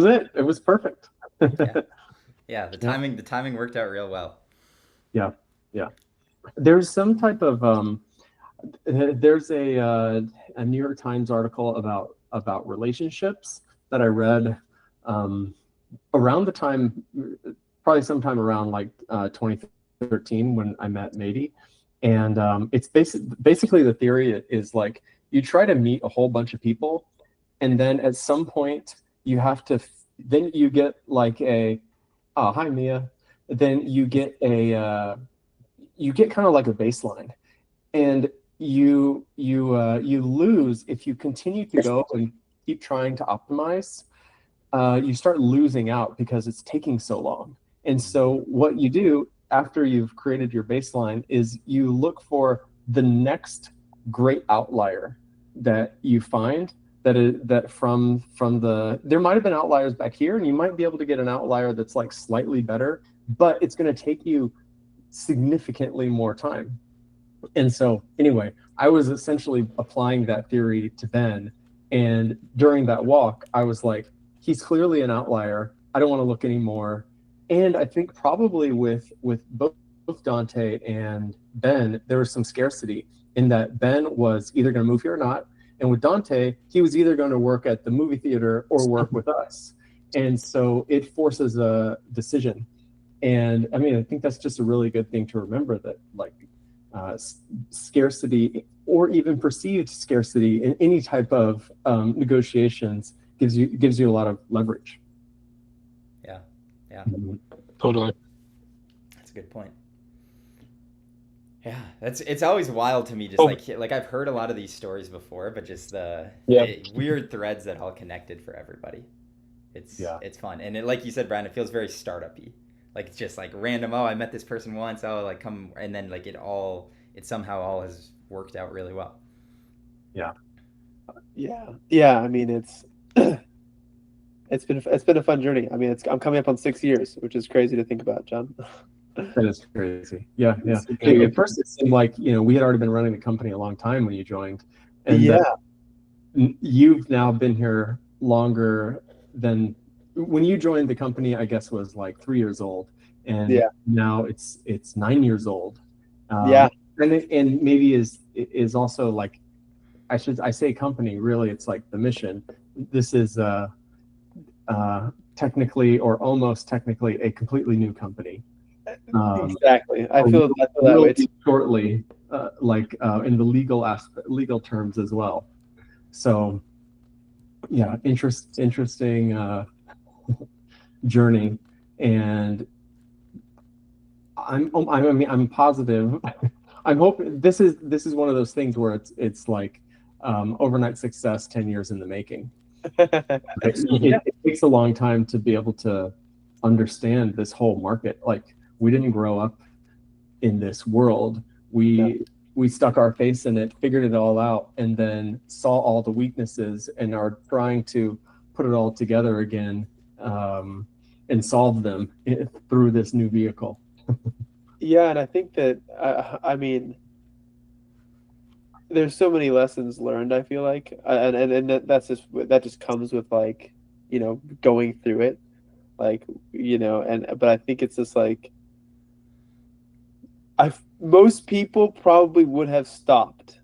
it. It was perfect. Yeah, the timing worked out real well. Yeah. There's some type of there's a New York Times article about relationships that I read around the time, probably sometime around like 2013 when I met Mady. And it's basically the theory is like you try to meet a whole bunch of people, and then at some point you have to, then you get like hi Mia, then you get you get kind of like a baseline, and you lose if you continue to go and keep trying to optimize. You start losing out because it's taking so long. And so what you do after you've created your baseline is you look for the next great outlier that you find that from the, there might have been outliers back here, and you might be able to get an outlier that's like slightly better, but it's going to take you significantly more time. And so anyway, I was essentially applying that theory to Ben, and during that walk I was like, he's clearly an outlier, I don't want to look anymore. And I think probably with both Dante and Ben, there was some scarcity in that Ben was either going to move here or not, and with Dante, he was either going to work at the movie theater or work with us. And so it forces a decision. And I mean, I think that's just a really good thing to remember, that like scarcity, or even perceived scarcity in any type of negotiations, gives you a lot of leverage. Yeah, Totally. that's a good point. Yeah, it's always wild to me, just like I've heard a lot of these stories before, but just the weird threads that all connected for everybody. It's fun, and it, like you said, Brian, it feels very startup-y. Like it's just like random. Oh, I met this person once. Oh, like come, and then like it somehow all has worked out really well. Yeah. I mean, it's been a fun journey. I mean, I'm coming up on 6 years, which is crazy to think about, John. That is crazy. Yeah. At first, it seemed like we had already been running the company a long time when you joined, and you've now been here longer than when you joined the company. I guess was like 3 years old, and now it's 9 years old. And maybe is also like, I say company, really it's like the mission. This is technically, or almost technically, a completely new company. Exactly. I feel that way shortly, in the legal terms as well. So yeah, interesting journey. And I'm positive. I'm hoping this is one of those things where it's like overnight success, 10 years in the making. It takes a long time to be able to understand this whole market. Like, we didn't grow up in this world. We stuck our face in it, figured it all out, and then saw all the weaknesses and are trying to put it all together again, and solve them through this new vehicle. Yeah, and I think that I mean, there's so many lessons learned, I feel like, and that just comes with, like, going through it, like, but I think it's just like, most people probably would have stopped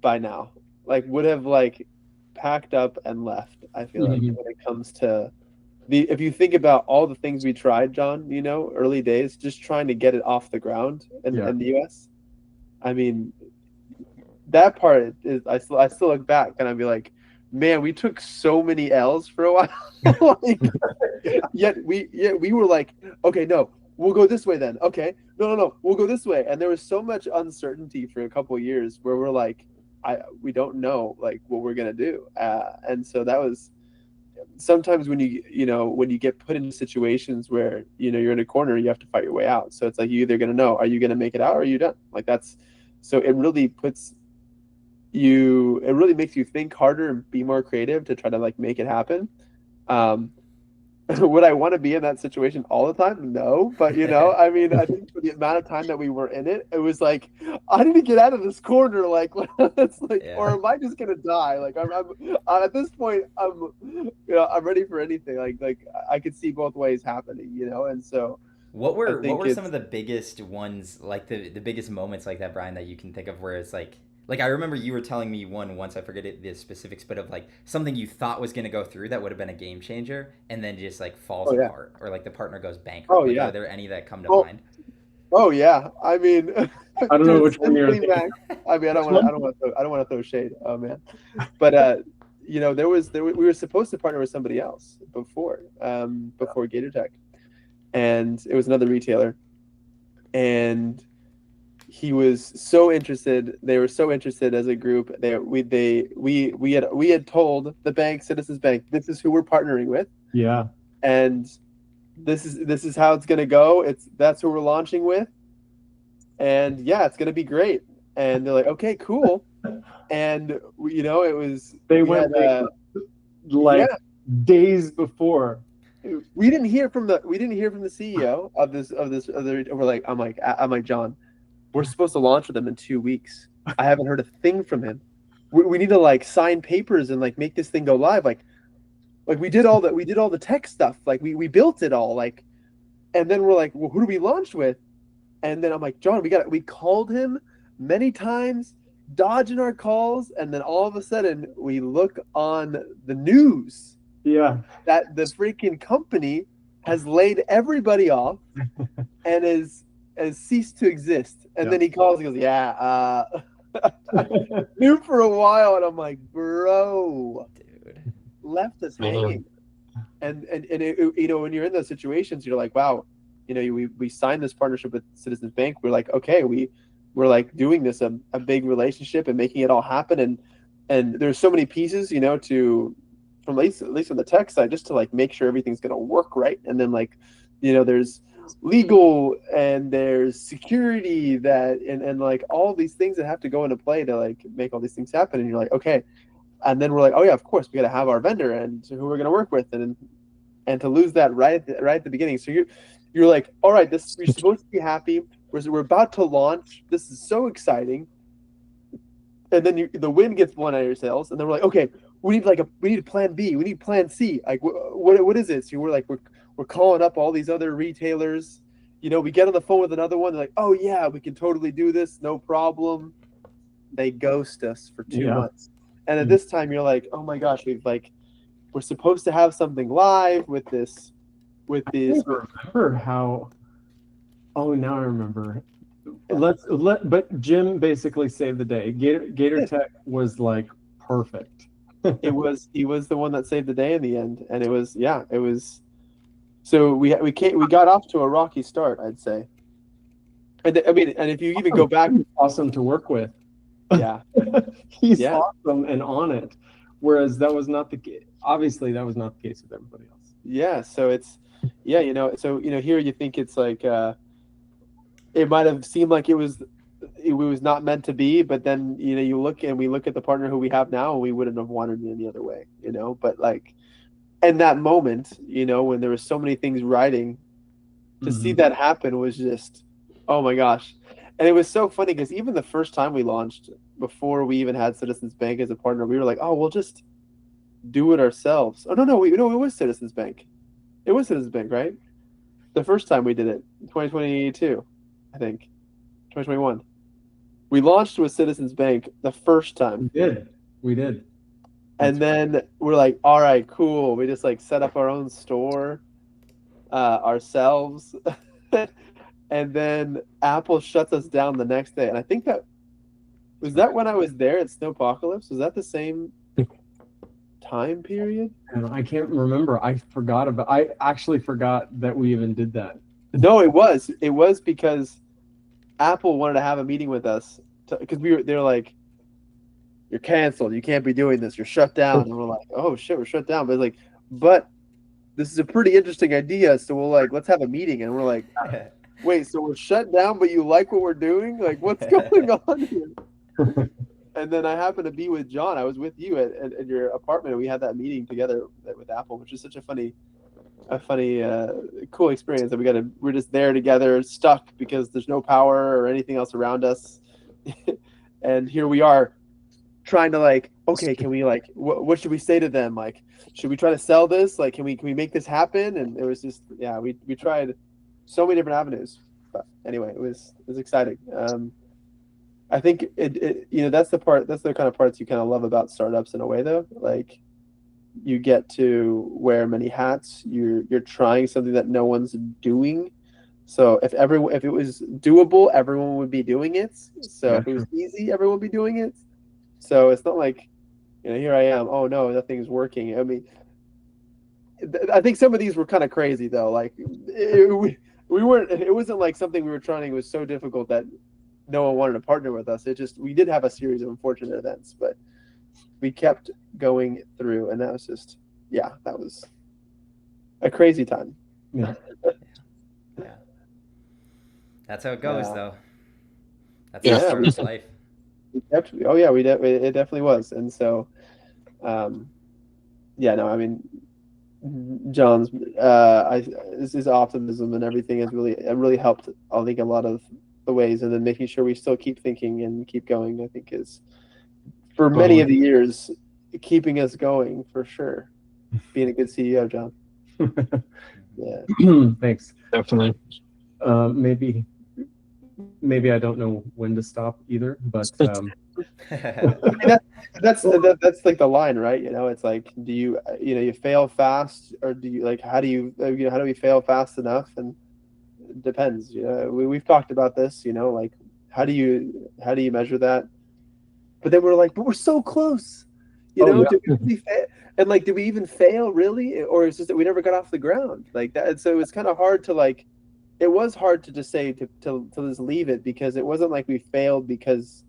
by now, like would have like packed up and left. I feel like when it comes to if you think about all the things we tried, John, early days, just trying to get it off the ground in the US. I mean, that part is I still look back and I'd be like, man, we took so many L's for a while. Like, yet we were like, okay, no, we'll go this way then. Okay, no, we'll go this way. And there was so much uncertainty for a couple of years where we're like, we don't know like what we're gonna do. And so that was sometimes when you get put into situations where you're in a corner, you have to fight your way out. So it's like you either gonna know, are you gonna make it out or are you done? Like that's so it really makes you think harder and be more creative to try to like make it happen. Would I want to be in that situation all the time? No, but I mean, I think for the amount of time that we were in it, it was like I need to get out of this corner. Like, it's like, or am I just gonna die? Like, I'm at this point, I'm ready for anything. Like I could see both ways happening, and so. What were some of the biggest ones, like the biggest moments like that, Brian, that you can think of where it's like I remember you were telling me one once, I forget the specifics, but of like something you thought was going to go through that would have been a game changer and then just like falls apart or like the partner goes bankrupt. Oh, like, yeah. Are there any that come to mind? Oh yeah. I mean, I don't know which one you're thinking. I mean, I don't want to throw shade. Oh man. But we were supposed to partner with somebody else before Gator Tech. And it was another retailer, and he was so interested. They were so interested as a group. We had told the bank, Citizens Bank, this is who we're partnering with. Yeah. And this is how it's gonna go. That's who we're launching with. And yeah, it's gonna be great. And they're like, okay, cool. And it was days before. We didn't hear from the CEO of this other. I'm like, John, we're supposed to launch with him in 2 weeks. I haven't heard a thing from him. We need to like sign papers and like make this thing go live. Like we did all the tech stuff. Like we built it all. Like, and then we're like, well, who do we launch with? And then I'm like, John, we called him many times, dodging our calls, and then all of a sudden we look on the news. Yeah, that the freaking company has laid everybody off and has ceased to exist. And then he calls and goes, yeah, knew for a while. And I'm like, bro, dude, left us hanging. And when you're in those situations, you're like, wow, we signed this partnership with Citizens Bank. We're like, okay, we're like doing this, a big relationship and making it all happen. And there's so many pieces, from at least on the tech side, just to like make sure everything's going to work right. And then like, there's legal and there's security and like all these things that have to go into play to like make all these things happen. And you're like, okay. And then we're like, oh yeah, of course we got to have our vendor and who we're going to work with. And to lose that right at the beginning. So you're like, all right, we're supposed to be happy. We're about to launch. This is so exciting. And then the wind gets blown out of your sails. And then we're like, okay, we need a plan B. We need plan C. Like, what is it? So we're calling up all these other retailers. We get on the phone with another one. They're like, oh yeah, we can totally do this. No problem. They ghost us for 2 months. And at this time you're like, oh my gosh, we're supposed to have something live with this. I remember how, oh, now I remember. But Jim basically saved the day. Gator Tech was like perfect. He was the one that saved the day in the end, and it was. So we got off to a rocky start, I'd say. And I mean, and if you even go back, awesome to work with. Yeah, he's awesome and on it. Whereas that was not the case. Obviously, that was not the case with everybody else. Yeah, so it's here you think it's like it might have seemed like it was not meant to be, but then we look at the partner who we have now, and we wouldn't have wanted it any other way, but like in that moment, when there were so many things riding, to see that happen was just, oh my gosh. And it was so funny because even the first time we launched, before we even had Citizens Bank as a partner, we were like, oh, we'll just do it ourselves. Oh no, it was Citizens Bank. It was Citizens Bank, right? The first time we did it, 2022, I think, 2021. We launched with Citizens Bank the first time. We did. And then we're like, all right, cool. We just like set up our own store ourselves. And then Apple shuts us down the next day. And I think that was that when I was there at Snowpocalypse. Was that the same time period? And I can't remember. I actually forgot that we even did that. No, it was. It was because Apple wanted to have a meeting with us because they're like, you're canceled. You can't be doing this. You're shut down. And we're like, oh shit, we're shut down. But it's like, but this is a pretty interesting idea. So we'll like, let's have a meeting. And we're like, wait, so we're shut down, but you like what we're doing? Like, what's going on here? And then I happened to be with John. I was with you at your apartment, and we had that meeting together with Apple, which is such a funny, cool experience that we're just there together, stuck because there's no power or anything else around us. And here we are trying to like, okay, can we like, what should we say to them? Like, should we try to sell this? Like, can we make this happen? And it was just, yeah, we tried so many different avenues. But anyway, it was exciting. I think it that's the kind of parts you kind of love about startups in a way, though. Like, you get to wear many hats. You're trying something that no one's doing. So if it was doable, everyone would be doing it. So if it was easy, everyone would be doing it. So it's not like, here I am. Oh no, nothing's working. I mean, I think some of these were kind of crazy though. Like we weren't. It wasn't like something we were trying. It was so difficult that no one wanted to partner with us. We did have a series of unfortunate events, but we kept going through, and that was just, that was a crazy time. Yeah. Yeah. That's how it goes, though. That's Yeah. the story of life. It definitely was. And so, I mean, John's his optimism and everything has really helped, I think, a lot of the ways, and then making sure we still keep thinking and keep going, I think, is for many of the years keeping us going, for sure. Being a good CEO, John. Yeah. Thanks. Definitely. Maybe I don't know when to stop either, but I mean, that's like the line, right? It's like, do you fail fast, or do you, like, how do we fail fast enough? And it depends. We've talked about this, like, how do you measure that? But then we're like, but we're so close, did we really fail? And like, did we even fail really? Or it's just that we never got off the ground like that? And so it's kind of hard to like, it was hard to just say to just leave it, because it wasn't like we failed because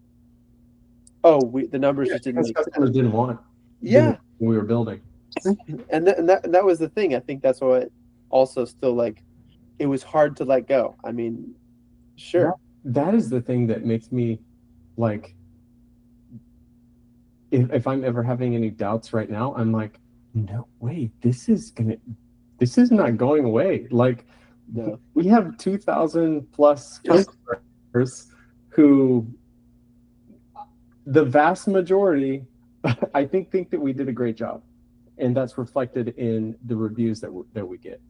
the numbers just didn't make customers didn't want when we were building. And that was the thing. I think that's what also still, like, it was hard to let go. I mean, sure. That is the thing that makes me like, if I'm ever having any doubts right now, I'm like, no, wait, this is not going away. Like, we have 2,000 plus customers who, the vast majority, I think that we did a great job, and that's reflected in the reviews that we get,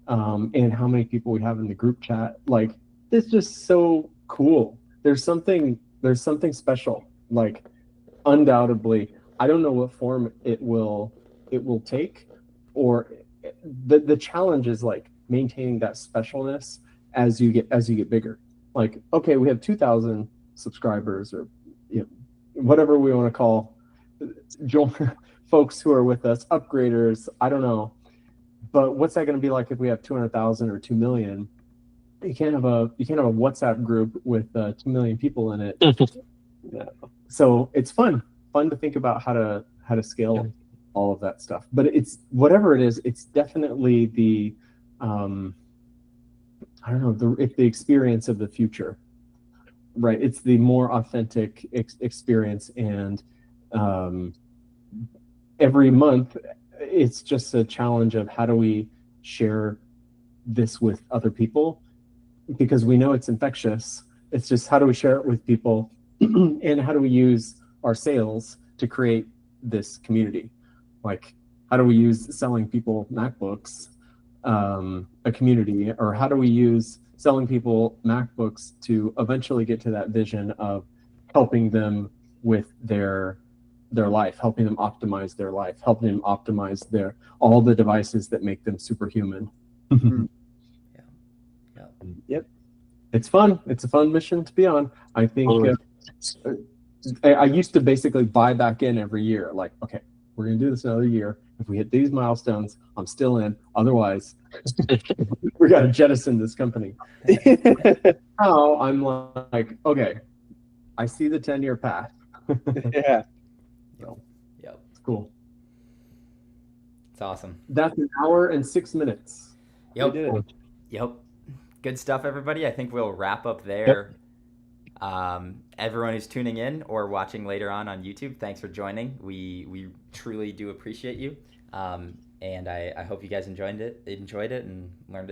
and how many people we have in the group chat. Like, it's just so cool. There's something special. Like, undoubtedly, I don't know what form it will take, or the challenge is like maintaining that specialness as you get bigger. Like, okay, we have 2,000 subscribers, or whatever we want to call folks who are with us, upgraders, I don't know. But what's that going to be like if we have 200,000 or 2 million? You can't have a WhatsApp group with 2 million people in it. So it's fun to think about how to scale all of that stuff. But it's, whatever it is, it's definitely the I don't know, the experience of the future, right? It's the more authentic experience, and every month it's just a challenge of how do we share this with other people, because we know it's infectious. It's just, how do we share it with people, and how do we use our sales to create this community? Like, how do we use selling people MacBooks a community, or how do we use selling people MacBooks to eventually get to that vision of helping them with their their life, helping them optimize their life, helping them optimize all the devices that make them superhuman. Yep. It's fun. It's a fun mission to be on. I think I used to basically buy back in every year. Like, okay, we're going to do this another year. If we hit these milestones, I'm still in. Otherwise, we got to jettison this company. Now I'm like, okay, I see the 10-year path. Yeah. Yep. It's cool. It's awesome. That's an hour and 6 minutes. Yep. We did it. Yep. Good stuff, everybody. I think we'll wrap up there. Everyone who's tuning in or watching later on YouTube, thanks for joining. We truly do appreciate you. And I hope you guys enjoyed it and learned